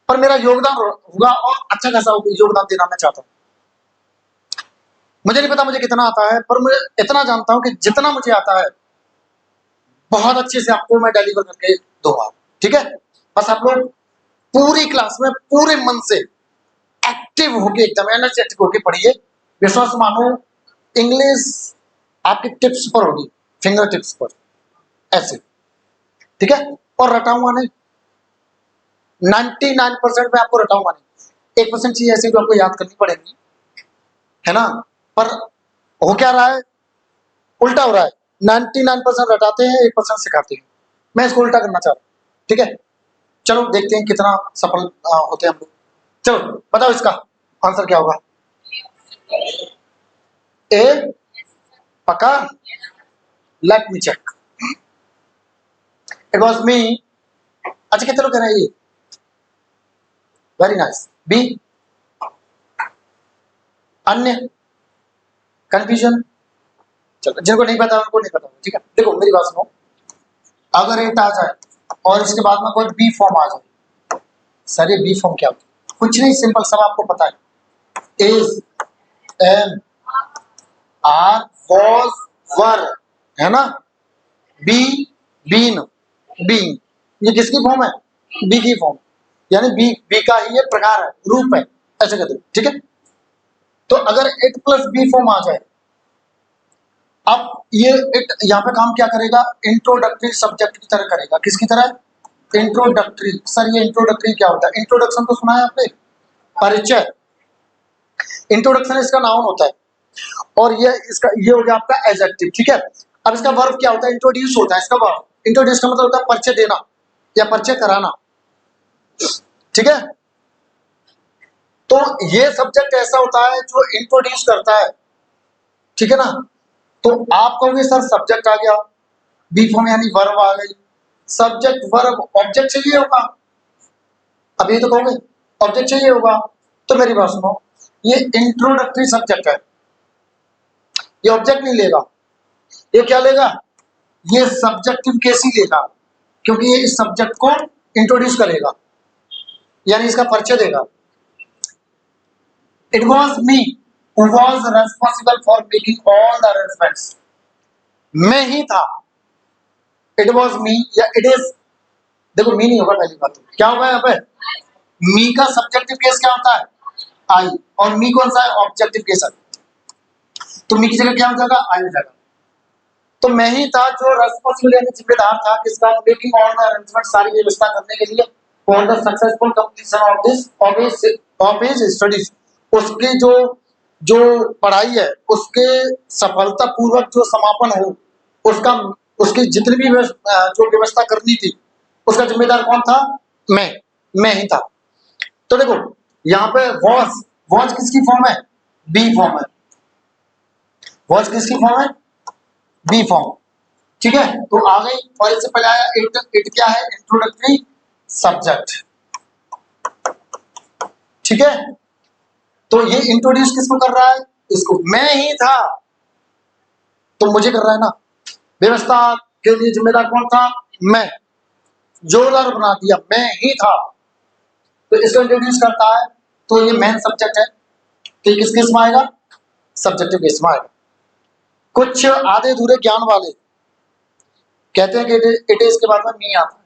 पर मेरा योगदान होगा और अच्छा खासा योगदान देना मैं चाहता हूँ। मुझे नहीं पता मुझे कितना आता है, पर मैं इतना जानता हूं कि जितना मुझे आता है बहुत अच्छे से आपको मैं डिलीवर करके दूंगा। ठीक है, बस आप लोग पूरी क्लास में पूरे मन से एक्टिव होके एकदम एनर्जेटिक होके पढ़िए। विश्वास मानो इंग्लिश आपकी टिप्स पर होगी, फिंगर टिप्स पर ऐसे। ठीक है, और रटाऊंगा नहीं, 99% में आपको रटाऊंगा नहीं। 1% चीज ऐसी जो आपको याद करनी पड़ेगी, है ना। पर हो क्या रहा है, उल्टा हो रहा है। 99% रटाते हैं, 1% सिखाते हैं। मैं इसको उल्टा करना चाह रहा हूँ। ठीक है, चलो देखते हैं कितना सफल होते हैं हम लोग। चलो बताओ इसका आंसर क्या होगा। ए, पक्का, let me check. It was me. अच्छा कितने लोग कह रहे हैं ये, वेरी नाइस। बी, अन्य, कंफ्यूजन। चलो जिनको नहीं पता उनको नहीं पता। ठीक है, देखो मेरी बात सुनो, अगर एट आ जाए और इसके बाद में कोई बी फॉर्म आ जाए, सर ये बी फॉर्म क्या होता है? कुछ नहीं, सिंपल, सब आपको पता है। इज, एम, आर, वॉज, वर, है ना। बी, बीन, बीइंग, ये किसकी फॉर्म है? बी की फॉर्म, यानी बी का ही ये प्रकार है, रूप है, ऐसे कहते हैं। ठीक है, तो अगर इट प्लस बी फॉर्म आ जाए, अब ये इट यहाँ पे काम क्या करेगा? इंट्रोडक्टरी सब्जेक्ट की तरह करेगा। किसकी तरह? इंट्रोडक्टरी। सर ये इंट्रोडक्टरी क्या होता है? इंट्रोडक्शन तो सुना है आपने, परिचय। इंट्रोडक्शन इसका नाउन होता है, और ये हो गया आपका एडजेक्टिव। ठीक है, अब इसका वर्ब क्या होता है? इंट्रोड्यूस होता है इसका वर्ब। इंट्रोड्यूस का मतलब होता है परिचय देना या परिचय कराना। ठीक है, तो ये सब्जेक्ट ऐसा होता है जो इंट्रोड्यूस करता है। ठीक है ना, तो आप कहोगे सर सब्जेक्ट आ गया, बी फॉर्म यानी वर्ब आ गई, सब्जेक्ट वर्ब ऑब्जेक्ट चाहिए होगा। अब ये तो कहोगे ऑब्जेक्ट चाहिए होगा, तो मेरी बात सुनो, ये इंट्रोडक्टरी सब्जेक्ट है, ये ऑब्जेक्ट नहीं लेगा। ये क्या लेगा? ये सब्जेक्टिव केस ही लेगा, क्योंकि ये इस सब्जेक्ट को इंट्रोड्यूस करेगा, यानी इसका परिचय देगा। It was me who was responsible for making all the arrangements. मैं ही था। इट वॉज मी या इट इज, देखो मी नहीं होगा पहली बात, तो क्या होगा यहाँ पे? मी का सब्जेक्टिव केस क्या होता है? आई, और मी कौन सा है? ऑब्जेक्टिव केस है, तो मी की जगह क्या हो जाएगा? आई हो जाएगा। तो मैं ही था जो रेस्पॉन्सिबल यानी जिम्मेदार था किसका? मेकिंग ऑल द अरेंजमेंट, सारी व्यवस्था करने के लिए, for the successful completion of this of his studies. उसकी जो जो पढ़ाई है उसके सफलता पूर्वक जो समापन हो, उसका, उसकी जितनी भी जो व्यवस्था करनी थी, उसका जिम्मेदार कौन था? मैं ही था। तो देखो यहाँ पे वॉज, वॉज किसकी फॉर्म है? बी फॉर्म है। वॉज किसकी फॉर्म है? B form. ठीक है, तो आ गई। और इससे पहले आया इट। इट क्या है? Introductory subject. ठीक है, तो ये इंट्रोड्यूस किसको कर रहा है? इसको। मैं ही था, तो मुझे कर रहा है ना। व्यवस्था के लिए जिम्मेदार कौन था? मैं। जोरदार बना दिया, मैं ही था, तो इसको इंट्रोड्यूस करता है, तो ये मेन सब्जेक्ट है। तो ये किस केस में आएगा? सब्जेक्टिव केस में आएगा। कुछ आधे अधूरे ज्ञान वाले कहते हैं कि इट इज के बाद में मी आता है,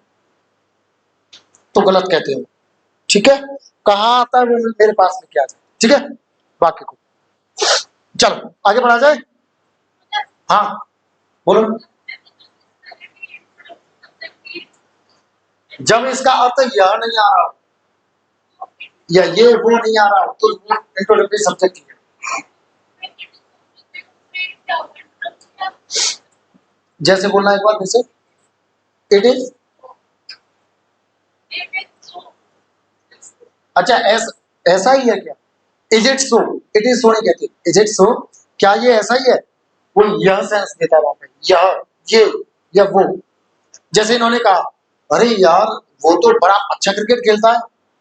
तो गलत कहते हैं। ठीक है, कहाँ आता है वो मेरे पास लेके आ जाए। ठीक है, बाकी को चलो आगे बढ़ा जाए। हाँ बोलो। जब इसका अर्थ यह नहीं आ रहा या ये वो नहीं आ रहा, तो इंट्रोडक्टरी सब्जेक्ट है। जैसे बोलना एक बार जैसे, इट इज। अच्छा ऐसा ही है क्या? Is it so? It is so नहीं कहते, इज इट सो? क्या ये ऐसा ही है? वो यह सेंस देता है वहां पे, यह, ये या वो। जैसे इन्होंने कहा, अरे यार वो तो बड़ा अच्छा क्रिकेट खेलता है,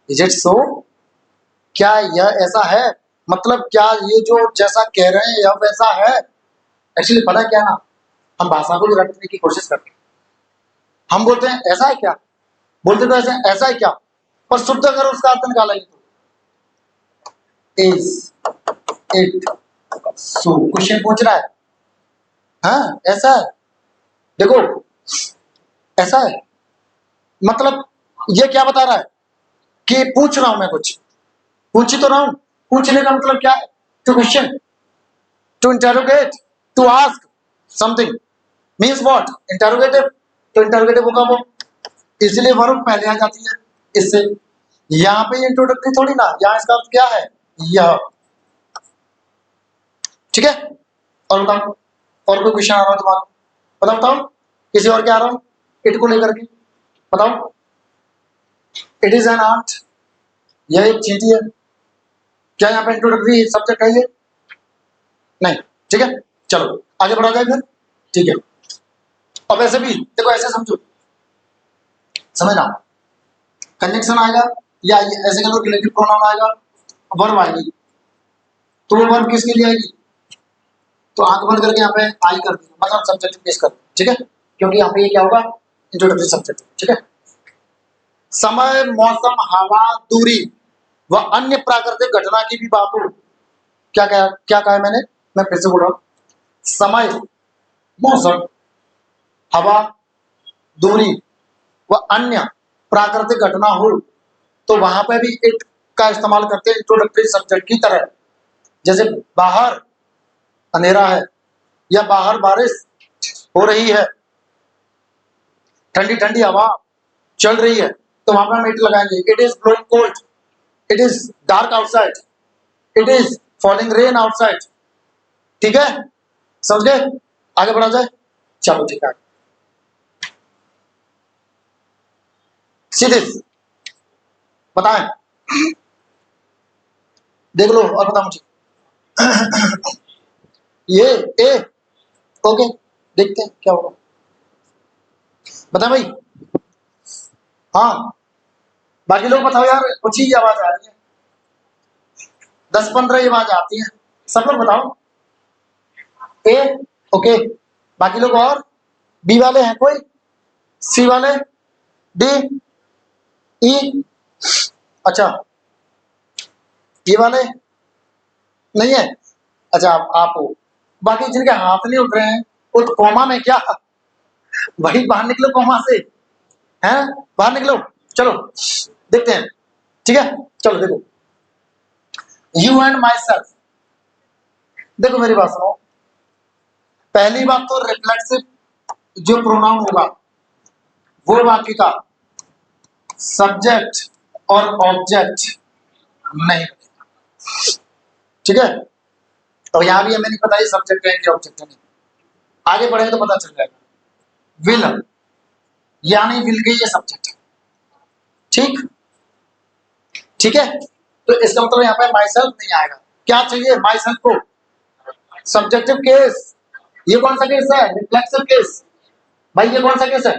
इज इट सो? क्या यह ऐसा है? मतलब क्या ये जो जैसा कह रहे हैं या वैसा है? एक्चुअली पता है क्या ना, हम भाषा को भी रटने की कोशिश करते हैं। हम बोलते हैं ऐसा है क्या, बोलते तो ऐसा ऐसा है क्या, पर शुद्ध अगर उसका अर्थ निकालेंगे तो इज इट सो। क्वेश्चन पूछ रहा है, हाँ ऐसा है, देखो ऐसा है, मतलब ये क्या बता रहा है कि पूछ रहा हूं मैं कुछ, पूछ ही तो रहा हूं। पूछने का मतलब क्या है? To question, to interrogate, to ask something means what? Interrogative. तो इंटरोगेटिव होगा वो, इसलिए वर्ब पहले आ जाती है इससे। यहाँ पे इंट्रोडक्टरी थोड़ी ना, यहाँ इसका अर्थ क्या है? यह। ठीक है, और बताओ, और कोई क्वेश्चन आ रहा हो तुम्हारा? बताओ बताओ, किसी और क्या आ रहा हो इट को लेकर के? बताओ। इट इज एन आर्ट, यह एक चींटी है। क्या यहाँ पे इंट्रोडक्टरी सब्जेक्ट है ये? नहीं। ठीक है, चलो आगे बढ़ा जाए फिर। ठीक है, अब ऐसे भी देखो, ऐसे समझो, समझना, कंजंक्शन आएगा या ऐसे कह लो रिलेटिव प्रोनाउन आएगा, वर्ब आएगी, तो वो वर्ब किसके लिए आएगी? तो आंख बंद करके यहाँ पे आई कर दी, मतलब सब्जेक्ट पेश कर, ठीक है, क्योंकि यहाँ पे ये क्या होगा? Introductory subject. ठीक है, समय, मौसम, हवा, दूरी व अन्य प्राकृतिक घटना की भी बात हो। क्या कहा है मैंने? मैं फिर से बोल रहा हूँ, समय, मौसम, हवा, दूरी व अन्य प्राकृतिक घटना हो, तो वहां पे भी इट का इस्तेमाल करते हैं इंट्रोडक्टरी सब्जेक्ट की तरह। जैसे बाहर अंधेरा है या बाहर बारिश हो रही है, ठंडी ठंडी हवा चल रही है, तो वहां पे हम इट लगाएंगे। It is blowing cold, it is dark outside, it is falling rain outside. ठीक है, समझ गए? आगे बढ़ा जाए, चलो ठीक है। सीधे बताएं, देख लो और बताओ मुझे। ये ए, ओके, देखते हैं क्या होगा। बता भाई, हाँ बाकी लोग बताओ यार, कुछ ही आवाज आ रही है, 10-15 आवाज आती है, सब लोग बताओ। ए, ओके, बाकी लोग और? बी वाले हैं कोई? सी वाले? डी? ई? अच्छा, ये वाले नहीं है? अच्छा आप हो। बाकी जिनके हाथ नहीं उठ रहे हैं वो तो कोमा में क्या, वही बाहर निकलो कोमा से, हैं बाहर निकलो। चलो देखते हैं, ठीक है, चलो देखो, यू एंड माई सेल्फ। देखो मेरी बात सुनो, पहली बात तो रिफ्लेक्सिव जो प्रोनाउन होगा वो बाकी का सब्जेक्ट और ऑब्जेक्ट नहीं, ठीक है। तो यहां भी हमें नहीं पता ये सब्जेक्ट है कि ऑब्जेक्ट है, नहीं, आगे बढ़ेंगे तो पता चल जाएगा। विल, यानी विल के ये सब्जेक्ट है, ठीक, ठीक है। तो इसका मतलब यहाँ पे माई सेल्फ नहीं आएगा। क्या चाहिए माई सेल्फ को? Subjective case. ये कौन सा केस है? Reflexive case. भाई ये कौन सा केस है?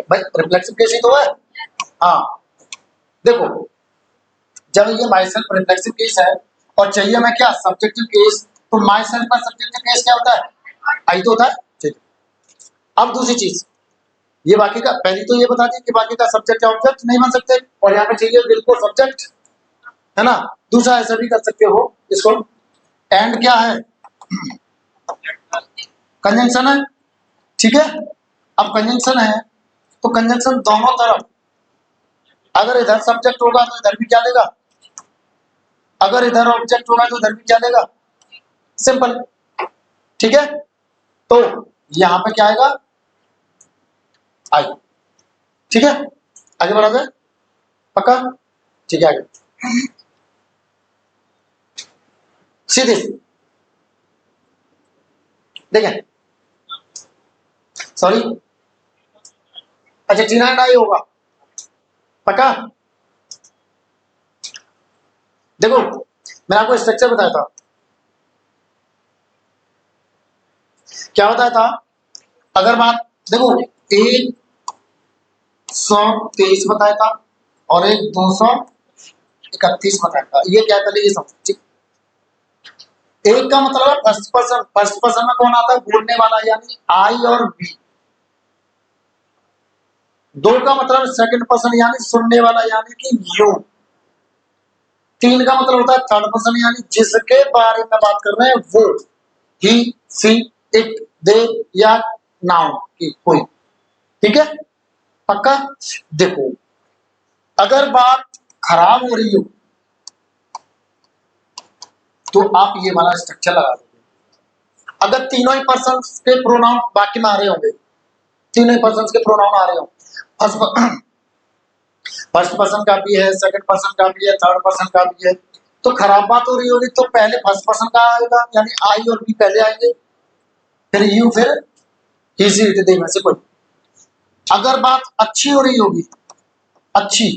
भाई रिफ्लेक्सिव केस ही तो है। हाँ देखो, जब ये माई सेल्फ रिफ्लेक्सिव केस है और चाहिए मैं क्या? सब्जेक्टिव केस, तो माई सेल्फ का सब्जेक्टिव केस क्या होता है? आई तो होता है, ठीक। अब दूसरी चीज, ये बाकी का, पहली तो ये बता दी कि बाकी का सब्जेक्ट या ऑब्जेक्ट नहीं बन सकते, और यहाँ पे चाहिए बिल्कुल सब्जेक्ट, है ना। दूसरा ऐसा भी कर सकते हो इसको, एंड क्या है? कंजंक्शन है, ठीक है। अब कंजंक्शन है तो कंजंक्शन दोनों तरफ, अगर इधर सब्जेक्ट होगा तो इधर भी क्या लेगा, अगर इधर ऑब्जेक्ट होगा तो इधर भी क्या लेगा, सिंपल, ठीक है। तो यहां पे क्या आएगा? आई, ठीक है। आगे बढ़ा जाए, पक्का, ठीक है, आगे सीधे देखें, सॉरी, अच्छा टीना एंड आई होगा, पक्का। देखो मैंने आपको स्ट्रक्चर बताया था, क्या बताया था? अगर बात देखो, 123 बताया था और एक 231 बताया था, ये क्या, पहले ये समझो, ठीक। एक का मतलब है फर्स्ट पर्सन, फर्स्ट पर्सन में कौन आता है, बोलने वाला यानी आई और वी। दो का मतलब सेकंड पर्सन यानी सुनने वाला यानी कि यू। तीन का मतलब होता है थर्ड पर्सन यानी जिसके बारे में बात कर रहे हैं वो, ही, सी, इट, दे या नाउन की कोई। ठीक है, पक्का। देखो, अगर बात खराब हो रही हो तो आप ये वाला स्ट्रक्चर लगा दोगे। अगर तीनों ही पर्सन के प्रोनाउन बाकी में आ रहे होंगे, तीनों ही पर्सन के प्रोनाउन आ रहे हो, फर्स्ट पर्सन का भी है, सेकंड पर्सन का भी है, थर्ड पर्सन का भी है, तो खराब बात हो रही होगी तो पहले फर्स्ट पर्सन का आएगा यानी आई और बी पहले आएंगे, फिर यू, फिर ही, सी, इट, दे में से कोई। अगर बात अच्छी हो रही होगी, अच्छी,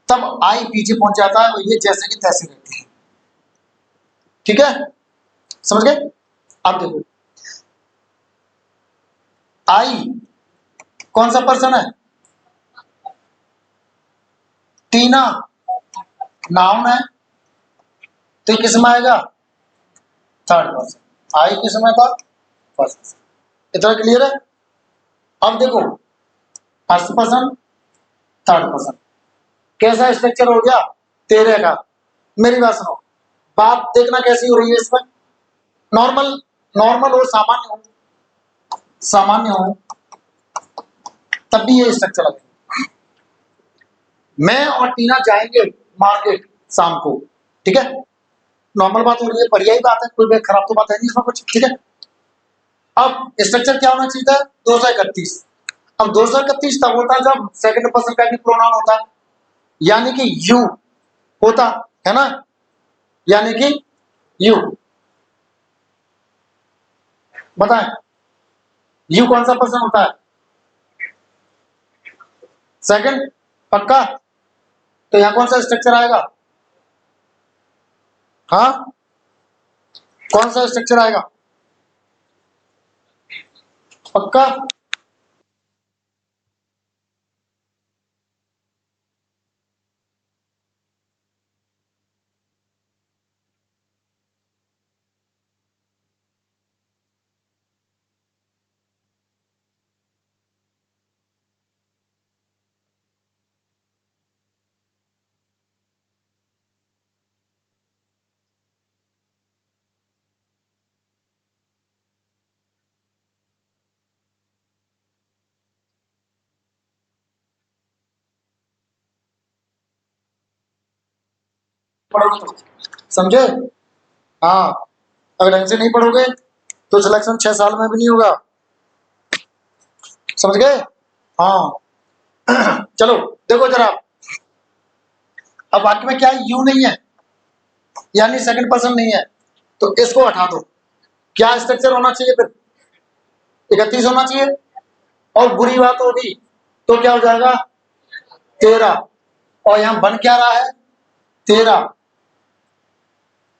तब आई पीछे पहुंच जाता है और ये जैसे कि तैसे रहती है। ठीक है, समझ गए। अब देखो, आई कौन सा पर्सन है, टीना नाउन है, तो किस में आएगा, थर्ड पर्सन। आई किस में था, फर्स्ट पर्सन। इतना क्लियर है। अब देखो, फर्स्ट पर्सन, थर्ड पर्सन, कैसा स्ट्रक्चर हो गया तेरे का। मेरी बात सुनो, बात देखना कैसी हो रही है इसमें, नॉर्मल, नॉर्मल हो, सामान्य हो, सामान्य हो, तब भी ये स्ट्रक्चर लगेगा। मैं और टीना जाएंगे मार्केट शाम को, ठीक है, नॉर्मल बात हो रही है, बढ़िया ही बात है, कोई खराब तो बात है नहीं इसमें कुछ। ठीक है, अब स्ट्रक्चर क्या होना चाहिए था, 231। अब 231 तब होता है जब सेकंड पर्सन का भी प्रोनाउन होता है, यानी कि यू होता है ना, यानी कि यू। बताएं, यू कौन सा पर्सन होता है, सेकंड, पक्का। तो यहां कौन सा स्ट्रक्चर आएगा, हाँ, कौन सा स्ट्रक्चर आएगा, पक्का। पढ़ोगे तो समझे, हाँ, अगर ढंग से नहीं पढ़ोगे तो सिलेक्शन 6 साल में भी नहीं होगा, समझ गए। हाँ, चलो देखो जरा, अब वाक्य में क्या है, यू नहीं है यानी सेकंड पर्सन नहीं है, तो इसको हटा दो। क्या स्ट्रक्चर होना चाहिए फिर, 31 होना चाहिए, और बुरी बात होगी तो क्या हो जाएगा, 13। और यहां बन क्या रहा है, 13,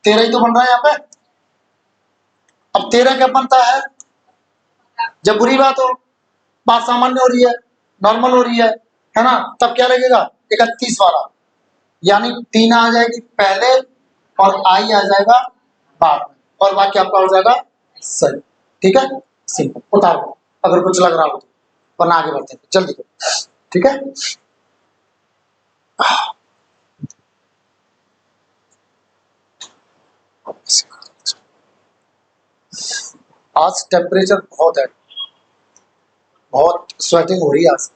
13 ही तो बन रहा है यहाँ पे। अब 13 क्या बनता है, जब बुरी बात हो, बात सामान्य हो रही है, नॉर्मल हो रही है ना, तब क्या लगेगा, 31 वाला, यानी तीन आ जाएगी पहले और आई आ जाएगा बाद में, और बाकी आपका हो जाएगा सही। ठीक है, सिंपल, उतारो अगर कुछ लग रहा हो तो, वरना आगे बढ़ते हैं जल्दी करो। ठीक है, आज टेम्परेचर बहुत है, बहुत स्वेटिंग हो रही है आज।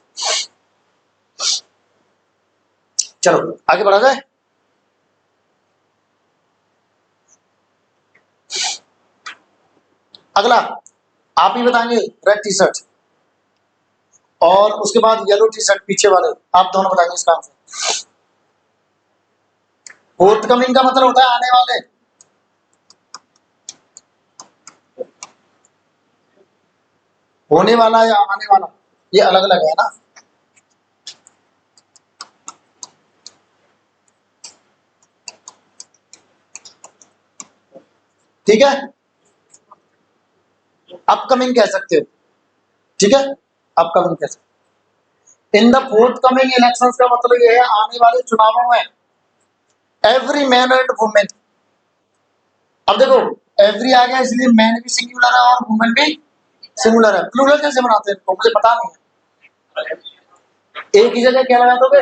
चलो आगे बढ़ा जाए। अगला आप ही बताएंगे, रेड टी शर्ट, और उसके बाद येलो टी शर्ट पीछे वाले, आप दोनों बताएंगे इसका आंसर। फोर्थ कमिंग का मतलब होता है आने वाले, होने वाला या आने वाला, ये अलग अलग है ना। ठीक है, अपकमिंग कह सकते हो, ठीक है, अपकमिंग कह सकते हो। In the fourth coming elections का मतलब ये है आने वाले चुनावों में एवरी मैन एंड वुमेन, अब देखो एवरी आ गया इसलिए मैन भी सिंगुलर है और वुमेन भी सिंगुलर है। प्लूरल कैसे बनाते हैं इनको मुझे पता नहीं है। एक ही जगह क्या लगा दोगे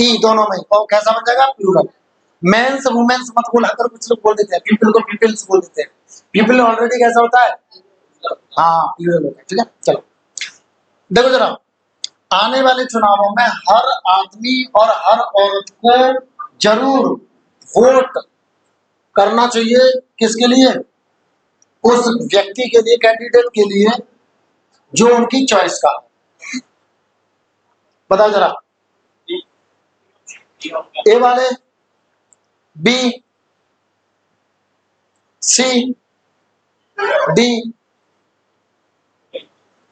ई दोनों में और कैसा बन जाएगा प्लूरल। मेंस वुमेन्स मत बोलाकर कुछ लोग बोल देते हैं पीपल को पीपल्स बोल देते हैं। पीपल ऑलरेडी कैसा होता है हाँ प्लूरल होता है। ठीक है चलो देखो जरा आने वाले चुनावों में हर आदमी और हर औरत को जरूर वोट करना चाहिए। किसके लिए उस व्यक्ति के लिए कैंडिडेट के लिए जो उनकी चॉइस का है। बताओ जरा ए वाले B C D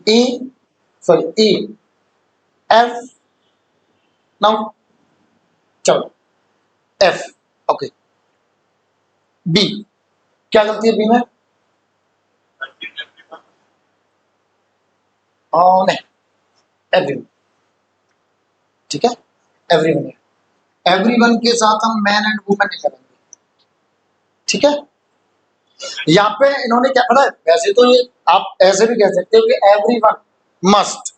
E sorry E F now चलो एफ ओके बी क्या गलती है बी में नहीं एवरीवन ठीक है एवरीवन एवरीवन के साथ हम मैन एंड वुमेन नहीं करेंगे। ठीक है यहाँ पे इन्होंने क्या पता है वैसे तो ये आप ऐसे भी कह सकते हो कि एवरीवन मस्ट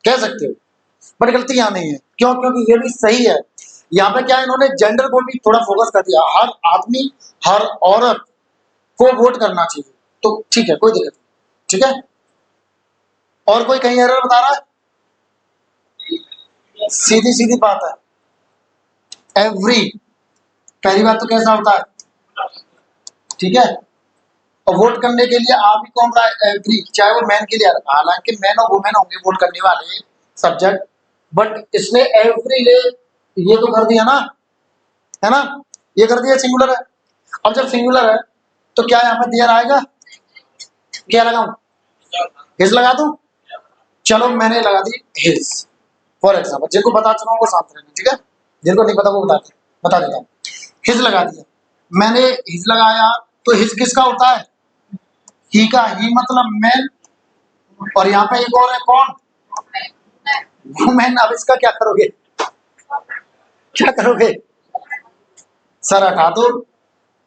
कह सकते हो बट गलती यहाँ नहीं है। क्यों क्योंकि ये भी सही है। यहाँ पे क्या इन्होंने जेंडर को भी थोड़ा फोकस कर दिया हर आदमी हर औरत को वोट करना चाहिए तो ठीक है कोई दिक्कत नहीं। ठीक है और कोई कहीं एरर बता रहा है सीधी सीधी बात है एवरी पहली बात तो कैसा होता है ठीक है और वोट करने के लिए आ भी कौन रहा है एवरी चाहे वो मैन के लिए हालांकि मैन और वुमेन होंगे वोट करने वाले सब्जेक्ट बट इसने एवरी ले ये तो कर दिया ना है ना ये कर दिया सिंगुलर है। अब जब सिंगुलर है तो क्या यहाँ पे दियर आएगा क्या लगाऊं हिज लगा दूं चलो मैंने लगा दी हिज फॉर एग्जाम्पल जिनको पता चुका वो शांत रहना ठीक है जिनको नहीं पता वो बता देता हूँ हिज लगा दिया मैंने हिज लगाया तो हिज किसका होता है ही का ही मतलब मैन और यहाँ पे एक और है कौन वुमेन। अब इसका क्या करोगे सर हटा दो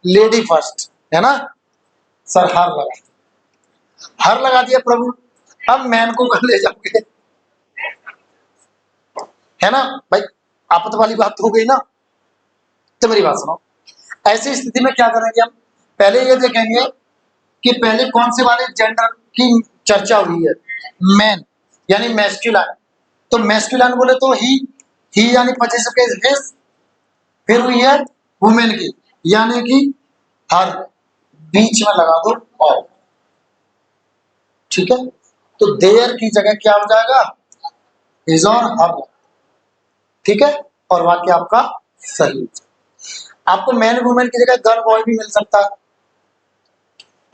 लेडी फर्स्ट है ना सर हर लगा दिया प्रभु अब मैन को कर ले जाओगे है ना भाई आपत वाली बात हो गई ना। तो मेरी बात सुनो ऐसी स्थिति में क्या करेंगे हम पहले ये देखेंगे कि पहले कौन से वाले जेंडर की चर्चा हुई है मैन यानी मैस्कुलाइन तो मैस्कुलाइन बोले तो ही यानी पॉजिटिव केस हिज फिर हुई है वुमेन की यानी कि हर बीच में लगा दो और ठीक है तो देयर की जगह क्या हो जाएगा इज और हर ठीक है और वाक्य आपका सही आपको मैन वुमेन की जगह गर्ल बॉय भी मिल सकता है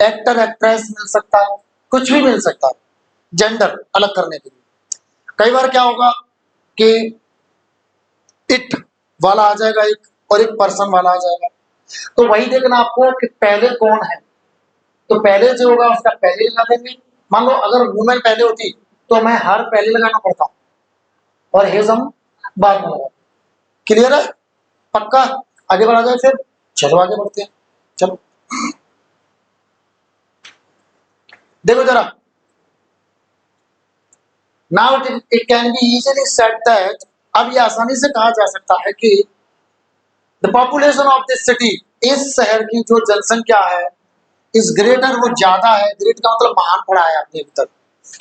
एक्टर एक्ट्रेस मिल सकता है कुछ भी मिल सकता है जेंडर अलग करने के लिए। कई बार क्या होगा कि इट वाला आ जाएगा एक और एक पर्सन वाला आ जाएगा तो वही देखना आपको कि पहले कौन है तो पहले जो होगा उसका पहले लगा देंगे। मान लो अगर वुमेन पहले होती तो मैं हर पहले लगाना पड़ता और हिज हम बाद में लगा क्लियर है पक्का आगे बढ़ा जाए फिर चलो आगे बढ़ते हैं चलो देखो जरा now it can be easily said that अब ये आसानी से कहा जा सकता है कि the population of this city इस शहर की जो जनसंख्या है इस ग्रेटर वो ज्यादा है ग्रेट का मतलब महान पड़ा है आपने अभी तक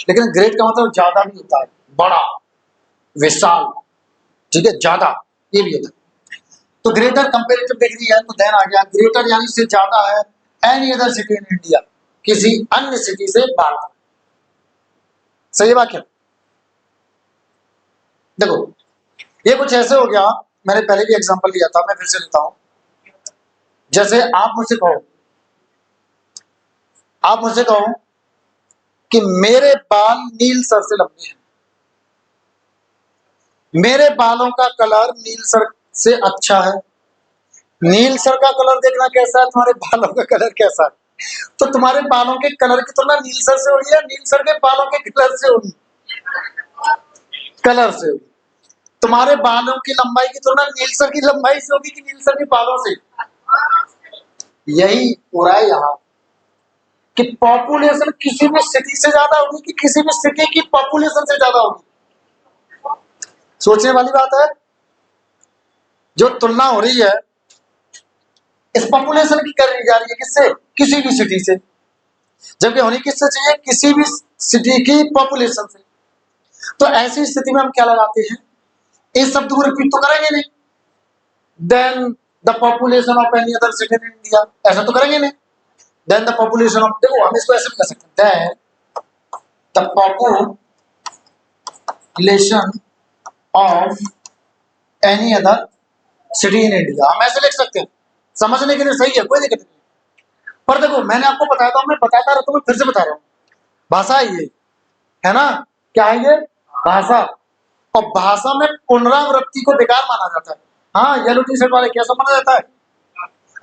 लेकिन ग्रेट का मतलब ज्यादा भी होता है बड़ा विशाल ठीक है ज्यादा ये भी होता है तो ग्रेटर कंपेरेटिव डिग्री है तो देन आ गया ग्रेटर यानी से ज्यादा है any other city in India किसी अन्य सिटी से भारत सही वाक्य देखो ये कुछ ऐसे हो गया मैंने पहले भी एग्जांपल लिया था मैं फिर से लेता हूं जैसे आप मुझसे कहो कि मेरे बाल नील सर से लंबे हैं मेरे बालों का कलर नील सर से अच्छा है नील सर का कलर देखना कैसा है तुम्हारे बालों का कलर कैसा है तो तुम्हारे बालों के कलर की तुलना नील सर से होगी या नील सर के बालों के कलर से होगी कलर से होगी तुम्हारे बालों की लंबाई की तुलना नील सर की लंबाई से होगी कि नील सर के बालों से यही हो रहा है यहाँ कि पॉपुलेशन किसी भी सिटी से ज्यादा होगी कि किसी भी सिटी की पॉपुलेशन से ज्यादा होगी। सोचने वाली बात है। जो तुलना हो रही है इस पॉपुलेशन की कर जा रही है किससे? किसी भी सिटी से, जबकि होनी किससे चाहिए? किसी भी सिटी की पॉपुलेशन से। तो ऐसी स्थिति में हम क्या लगाते हैं? इस शब्द को रिपीट तो करेंगे नहीं, then the population of any other city in India, ऐसा तो करेंगे नहीं। देन द पॉपुलेशन ऑफ, देखो हम इसको ऐसे भी कर सकते हैं, then the population of any other city in India, हम ऐसे लिख सकते हैं, समझने के लिए सही है, कोई दिक्कत नहीं। पर देखो मैंने आपको बताया था, मैं बताता रहता हूँ, मैं फिर से बता रहा हूँ, भाषा है ये, है ना? क्या है ये? भाषा। और भाषा में पुनरावृत्ति को बेकार माना जाता है। हाँ, येलो टी शर्ट वाले कैसा माना जाता है?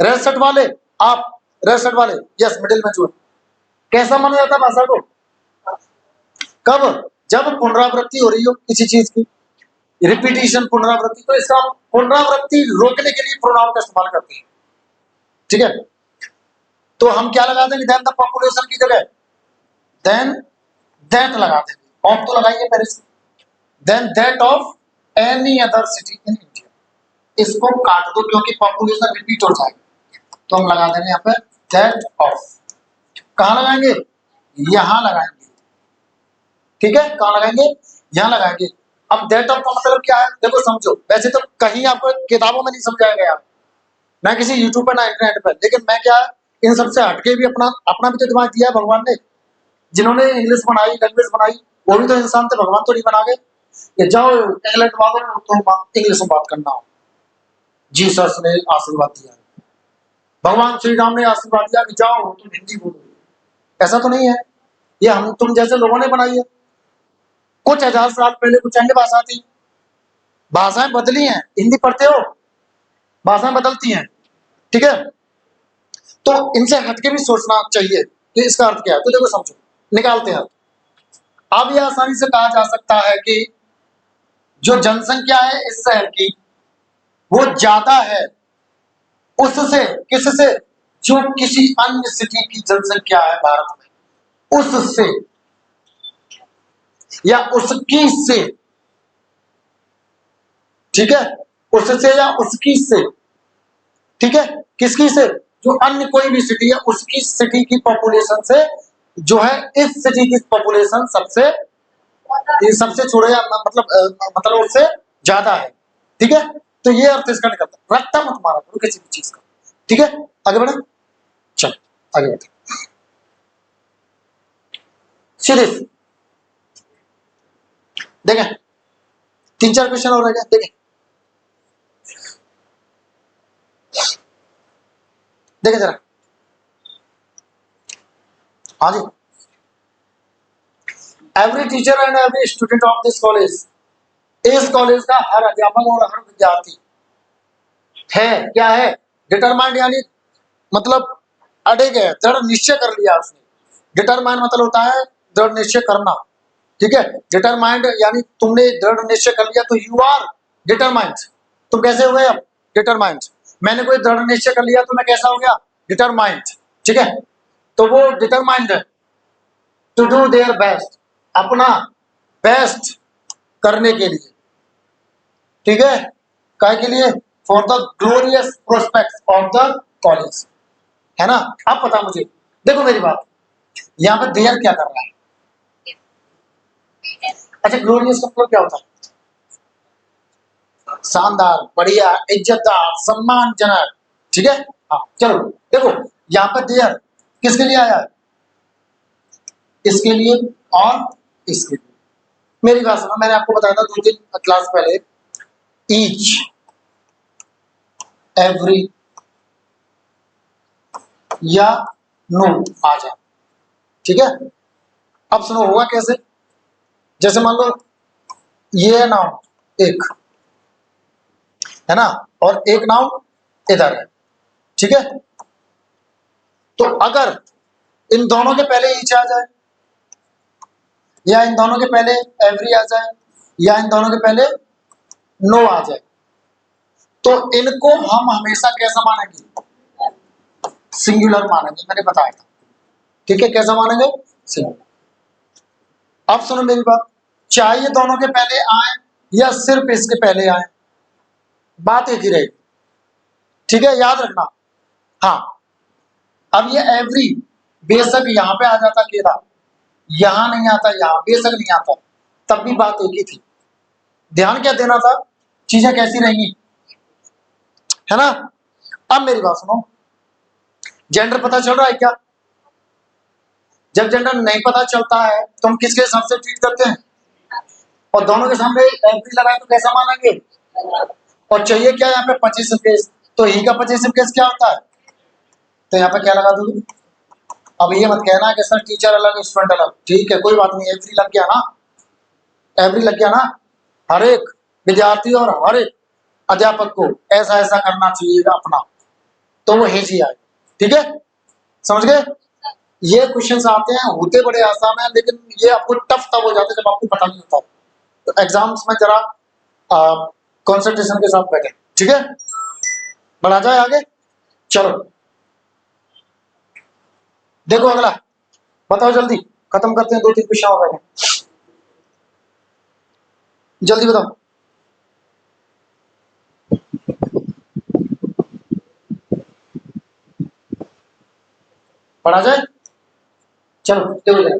रेड शर्ट वाले, आप रेड शर्ट वाले, यस मिडिल में जो, कैसा माना जाता है भाषा को? कब? जब पुनरावृत्ति हो रही हो किसी चीज की, रिपीटिशन, पुनरावृत्ति। तो इसका पुनरावृत्ति रोकने के लिए प्रोनाउन का इस्तेमाल करते हैं, ठीक है? तो हम क्या लगा देंगे? देन द पॉपुलेशन की जगह देन दैट लगा देंगे। ऑफ तो लगाइए पहले से, then that of any other city in India. इसको काट दो क्योंकि पॉपुलेशन रिपीट हो जाएगी, तो हम लगा देंगे यहाँ पे दैट ऑफ। कहाँ लगाएंगे? यहां लगाएंगे, ठीक है? कहाँ लगाएंगे? यहां लगाएंगे। अब दैट ऑफ का मतलब क्या है? देखो समझो, वैसे तो कहीं आपको किताबों में नहीं समझाया गया, ना किसी यूट्यूब पर ना इंटरनेट पर, लेकिन मैं क्या, इन सबसे हटके भी अपना अपना भी तो दिमाग दिया है भगवान ने। जिन्होंने इंग्लिश बनाई, लैंग्वेज बनाई, वो भी तो इंसान थे, भगवान तो नहीं बना गए कि जाओ इंग्लैंड वालों तो इंग्लिश में बात करना हो। जीसस ने आशीर्वाद दिया, भगवान श्री राम ने आशीर्वाद दिया कि जाओ तुम हिंदी बोलो, ऐसा तो नहीं है। ये हम तुम जैसे लोगों ने बनाई है। कुछ हजार साल पहले कुछ अन्य भाषा थी, भाषाएं बदली हैं, हिंदी पढ़ते हो, भाषाएं बदलती हैं, ठीक है? तो इनसे हटके भी सोचना चाहिए कि इसका अर्थ क्या है। तो देखो समझो, निकालते हैं। अब यह आसानी से कहा जा सकता है कि जो जनसंख्या है इस शहर की वो ज्यादा है उससे, किससे? जो किसी अन्य सिटी की जनसंख्या है भारत में, उससे या उसकी से, ठीक है? उससे या उसकी से, ठीक है? किसकी से? जो अन्य कोई भी सिटी है उसकी सिटी की पॉपुलेशन से जो है इस सिटी की पॉपुलेशन सबसे, सबसे छोड़ो या मतलब उससे ज्यादा है, ठीक है? तो ये अर्थ इसका निकलता है। रट्टा मत मारा करो किसी भी चीज का, ठीक है? आगे बढ़े, चलो आगे बढ़ते सीधे। देखें 3-4 क्वेश्चन और रह गए, देखें देखें जरा। हाँ जी, every teacher and every student of this college, इस कॉलेज का हर अध्यापक और हर विद्यार्थी है, क्या है? डिटरमाइंड, यानी मतलब अड़ेग है, दृढ़ निश्चय कर लिया उसने। डिटरमाइंड मतलब होता है दृढ़ निश्चय करना, ठीक है? डिटरमाइंड यानी तुमने दृढ़ निश्चय कर लिया, तो यू आर डिटरमाइंड। तुम कैसे हुए अब? डिटरमाइंड। मैंने कोई दृढ़ निश्चय कर लिया तो मैं कैसा हो गया? डिटरमाइंड, ठीक है? तो वो डिटरमाइंड है टू डू देयर बेस्ट, अपना बेस्ट करने के लिए, ठीक है? काय के लिए? For the glorious prospects of the college, है ना? अब पता मुझे, देखो मेरी बात, यहाँ पे देयर क्या कर रहा है? अच्छा, ग्लोरियस का मतलब क्या होता है? शानदार, बढ़िया, इज्जतदार, सम्मानजनक, ठीक है? हाँ चलो देखो, यहाँ पे देयर किसके लिए आया है? इसके लिए और इसके लिए। मेरी बात सुनो, मैंने आपको बताया था 2-3 क्लास पहले, ईच, एवरी या नो आ जाए, ठीक है? अब सुनो हुआ कैसे। जैसे मान लो ये नाउन एक है ना, और एक नाउन इधर है, ठीक है? तो अगर इन दोनों के पहले ईच आ जाए, या इन दोनों के पहले एवरी आ जाए, या इन दोनों के पहले नो आ जाए, तो इनको हम हमेशा कैसा मानेंगे? सिंगुलर मानेंगे, मैंने बताया था। ठीक है, कैसा मानेंगे? सिंगुलर। अब सुनो मेरी बात, चाहे ये दोनों के पहले आए या सिर्फ इसके पहले आए, बात एक ही रहेगी। ठीक है, याद रखना। हाँ, अब ये एवरी बेशक यहां पे आ जाता अकेला, यहां नहीं आता, यहां बेशक नहीं आता, तब भी बात एक ही थी। ध्यान क्या देना था, चीजें कैसी रहेंगी, है ना। अब मेरी बात सुनो, जेंडर पता चल रहा है क्या? जब जेंडर नहीं पता चलता है तो हम किसके हिसाब से ट्रीट करते हैं? और दोनों के सामने एवरी लगाए तो कैसा मानेंगे? और चाहिए क्या यहाँ पे? Possessive case. तो ही का पजेसिव केस क्या होता है? तो यहाँ पे क्या लगा दूंगी? अब ये मत कहना कि सर टीचर अलग स्टूडेंट अलग। ठीक है, कोई बात नहीं, एवरी लग गया ना, एवरी लग गया ना। हर एक विद्यार्थी और हर एक अध्यापक को ऐसा ऐसा करना चाहिए अपना, तो वो हेजी आए। ठीक है, समझ गए? ये क्वेश्चंस आते हैं, होते बड़े आसान है, लेकिन ये आपको टफ तब हो जाते हैं जब आपको पता नहीं होता। तो एग्जाम्स में जरा कंसंट्रेशन के साथ बैठे। ठीक है, बढ़ा जाए आगे, चलो देखो अगला, बताओ जल्दी, खत्म करते हैं, 2-3 क्वेश्चन हो गए, जल्दी बताओ। पढ़ा जाए, चलो देखो जरा,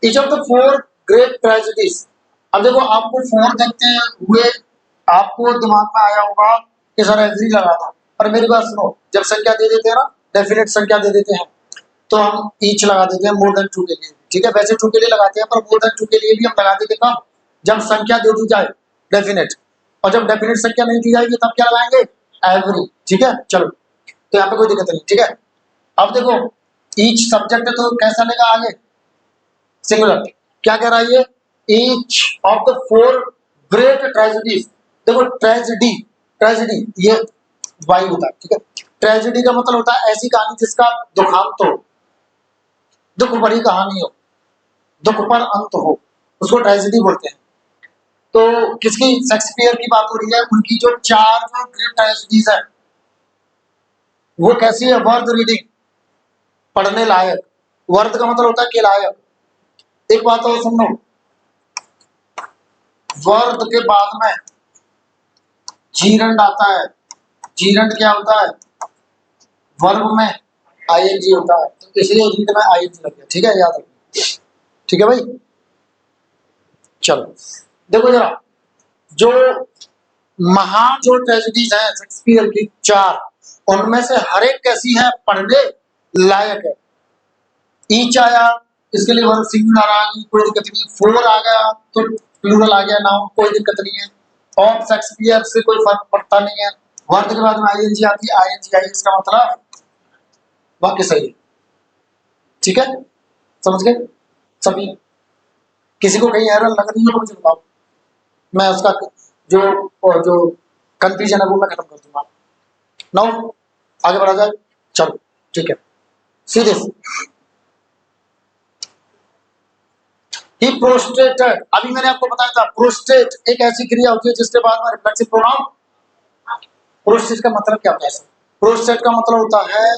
each of the 4 great tragedies. अब देखो, आपको 4 देखते हुए आपको दिमाग में आया होगा कि सर एवरी लगा था, पर मेरी बात सुनो, जब संख्या दे देते हैं ना, डेफिनेट संख्या दे देते हैं, तो हम ईच लगा देते हैं मोर देन 2 के लिए। ठीक है, वैसे 2 के लिए लगाते हैं, पर मोर देन 2 के लिए भी हम लगा देते हैं कब? जब संख्या दे दी जाए डेफिनेट, और जब डेफिनेट संख्या नहीं दी जाएगी तब क्या लगाएंगे? एवरी। ठीक है, चलो, तो यहाँ पे कोई दिक्कत नहीं। ठीक है, अब देखो, ईच सब्जेक्ट तो कैसा लेगा आगे? सिंगुलर। क्या कह रहा है ये? Each of the 4 great tragedies. देखो, ट्रेजेडी, ट्रेजेडी ये वाई होता है। ठीक है, ट्रेजेडी का मतलब होता है ऐसी कहानी जिसका दुखांत हो, दुख भरी कहानी हो, दुख पर अंत हो, उसको ट्रेजेडी बोलते हैं। तो किसकी? शेक्सपियर की बात हो रही है, उनकी जो 4 जो ग्रेट ट्रेजेडीज है, वो कैसी है? वर्थ रीडिंग, पढ़ने लायक। वर्थ का मतलब होता है के लायक। एक बात और सुन लो, वर्थ के बाद में जीरंड आता है। जीरंड क्या होता है? वर्ब में आईएनजी होता है, तो इसलिए रीड में आईएनजी लग गया। ठीक है, याद रखिए। ठीक है भाई, चलो देखो जरा, जो महान जो ट्रेजेडीज हैं शेक्सपियर की 4, उनमें से हर एक कैसी है? पढ़ने लायक है। ईच आया, इसके लिए वर्ब सिंगुलर आ गई, कोई दिक्कत नहीं। 4 आ गया तो प्लूरल आ गया नाउन, कोई दिक्कत नहीं है। ऑफ शेक्सपियर से कोई फर्क पड़ता नहीं है। वर्ड के बाद में आईएनजी आती है, आईएनजी आई, इसका मतलब वाक्य सही है। ठीक है, समझ गए सभी? किसी को कहीं एरर लग रही है तो मुझे बताओ, मैं उसका जो कंफ्यूजन है वो मैं खत्म कर दूंगा। नाउ आगे बढ़ा जाए, चलो ठीक है। सी दिस, ही प्रोस्टेटेड। अभी मैंने आपको बताया था, प्रोस्टेट एक ऐसी क्रिया होती है जिसके बाद में रिफ्लेक्सिव प्रोनाउन। प्रोस्टेट का मतलब क्या होता है? प्रोस्टेट का मतलब होता है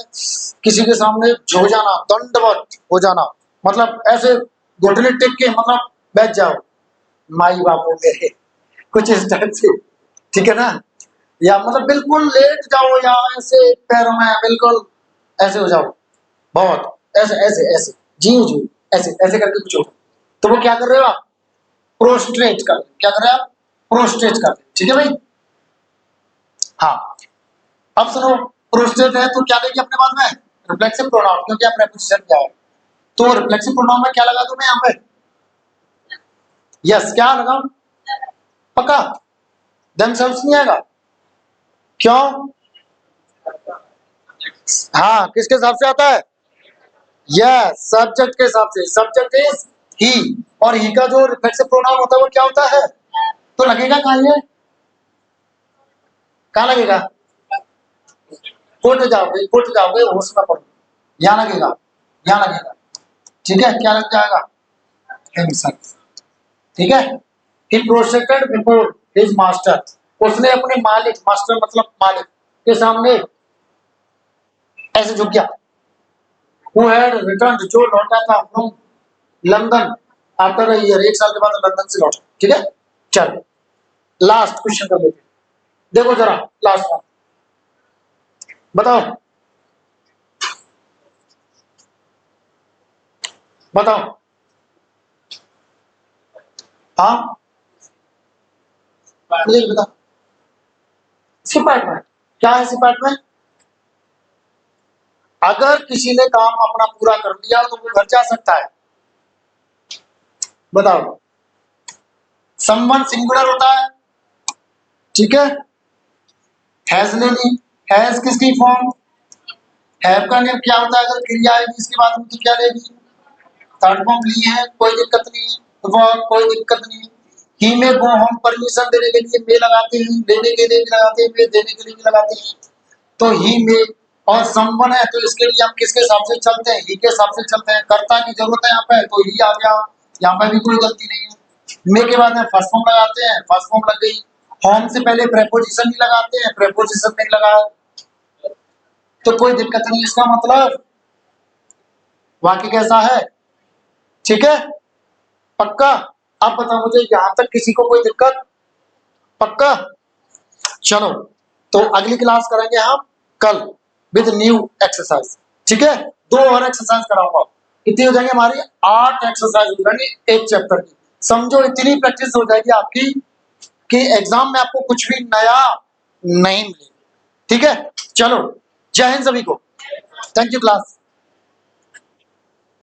किसी के सामने झुक जाना, दंडवत हो जाना, मतलब ऐसे घुटने टेक के मतलब बैठ जाओ, माई बापू मेरे, कुछ इस टाइप से। ठीक है ना, या मतलब बिल्कुल लेट जाओ, या ऐसे पैरों में बिल्कुल ऐसे हो जाओ, बहुत ऐसे ऐसे ऐसे, जीव जीव ऐसे ऐसे करके कुछ हो, तो वो क्या कर रहे हो आप? प्रोस्ट्रेट कर, क्या कर रहे हो आप? प्रोस्ट्रेट कर। ठीक है भाई, हाँ। अब सुनो, प्रोस्टेट है तो क्या लेगी अपने बाद में? रिफ्लेक्सिव प्रोनाउन, क्योंकि आप प्रेपोजिशन क्या है, तो रिफ्लेक्सिव प्रोनाउन में क्या लगा दूं मैं यहाँ पे? यस, क्या लगा? पक्का? देमसेल्व्स नहीं आएगा? क्यों? हाँ, किसके हिसाब से आता है? यस, सब्जेक्ट के हिसाब से। सब्जेक्ट इज ही, और ही का जो रिफ्लेक्सिव प्रोनाउन होता है वो क्या होता है? तो लगेगा कहाँ ये? कहाँ लगेगा? उठ जाओगे, होश में पड़ो, यहाँ लगेगा, यहाँ लगेगा। ठीक है, क्या लग जाएगा? हिमसेल्फ। ठीक है, ही प्रोस्टेटेड बिफोर हिज मास्टर। उसने अपने मालिक, मास्टर मतलब मालिक, के सामने ऐसे झुक गया। हु हैड रिटर्न्ड, जो लौटा था from London after a year, 1 साल के बाद लंदन से लौटा। ठीक है, चलो लास्ट क्वेश्चन कर लेते हैं। देखो जरा लास्ट वन, बताओ बताओ। हाँ मुझे बता, सिपाट में क्या है? सिपाट में अगर किसी ने काम अपना पूरा कर लिया तो वो घर जा सकता है। बताओ, समवन सिंगुलर होता है, ठीक है, हैज ले ली, हैज किसकी फॉर्म, हैव का नियम क्या होता है, अगर क्रिया आएगी इसके बाद में तो क्या लेगी, थर्ड फॉर्म ली है, कोई दिक्कत नहीं है, वो कोई दिक्कत नहीं है। ही में गो हम परमिशन देने के लिए में लगाते हैं, लेने के लिए भी लगाते हैं, में देने के लिए भी लगाते हैं, तो ही में। और समवन है तो इसके लिए हम किसके हिसाब से चलते हैं, ही के हिसाब से चलते हैं। कर्ता की जरूरत है यहाँ पे तो ही आ गया, यहाँ पे भी कोई गलती नहीं है। में के बाद में फर्स्ट फॉर्म लगाते हैं, फर्स्ट फॉर्म लग गई। होम से पहले प्रेपोजिशन भी लगाते हैं, प्रेपोजिशन नहीं लगाया तो कोई दिक्कत नहीं। इसका मतलब वाक्य कैसा है, ठीक है, पक्का। अब बताओ मुझे यहां तक किसी को कोई दिक्कत, पक्का। चलो तो अगली क्लास करेंगे हम कल विद न्यू एक्सरसाइज, ठीक है। 2 और एक्सरसाइज कराऊंगा, कितनी हो जाएंगे हमारी, 8 एक्सरसाइज हो जाएंगी एक चैप्टर की। समझो इतनी प्रैक्टिस हो जाएगी आपकी कि एग्जाम में आपको कुछ भी नया नहीं मिलेगा, ठीक है। चलो, जय हिंद सभी को, थैंक यू क्लास।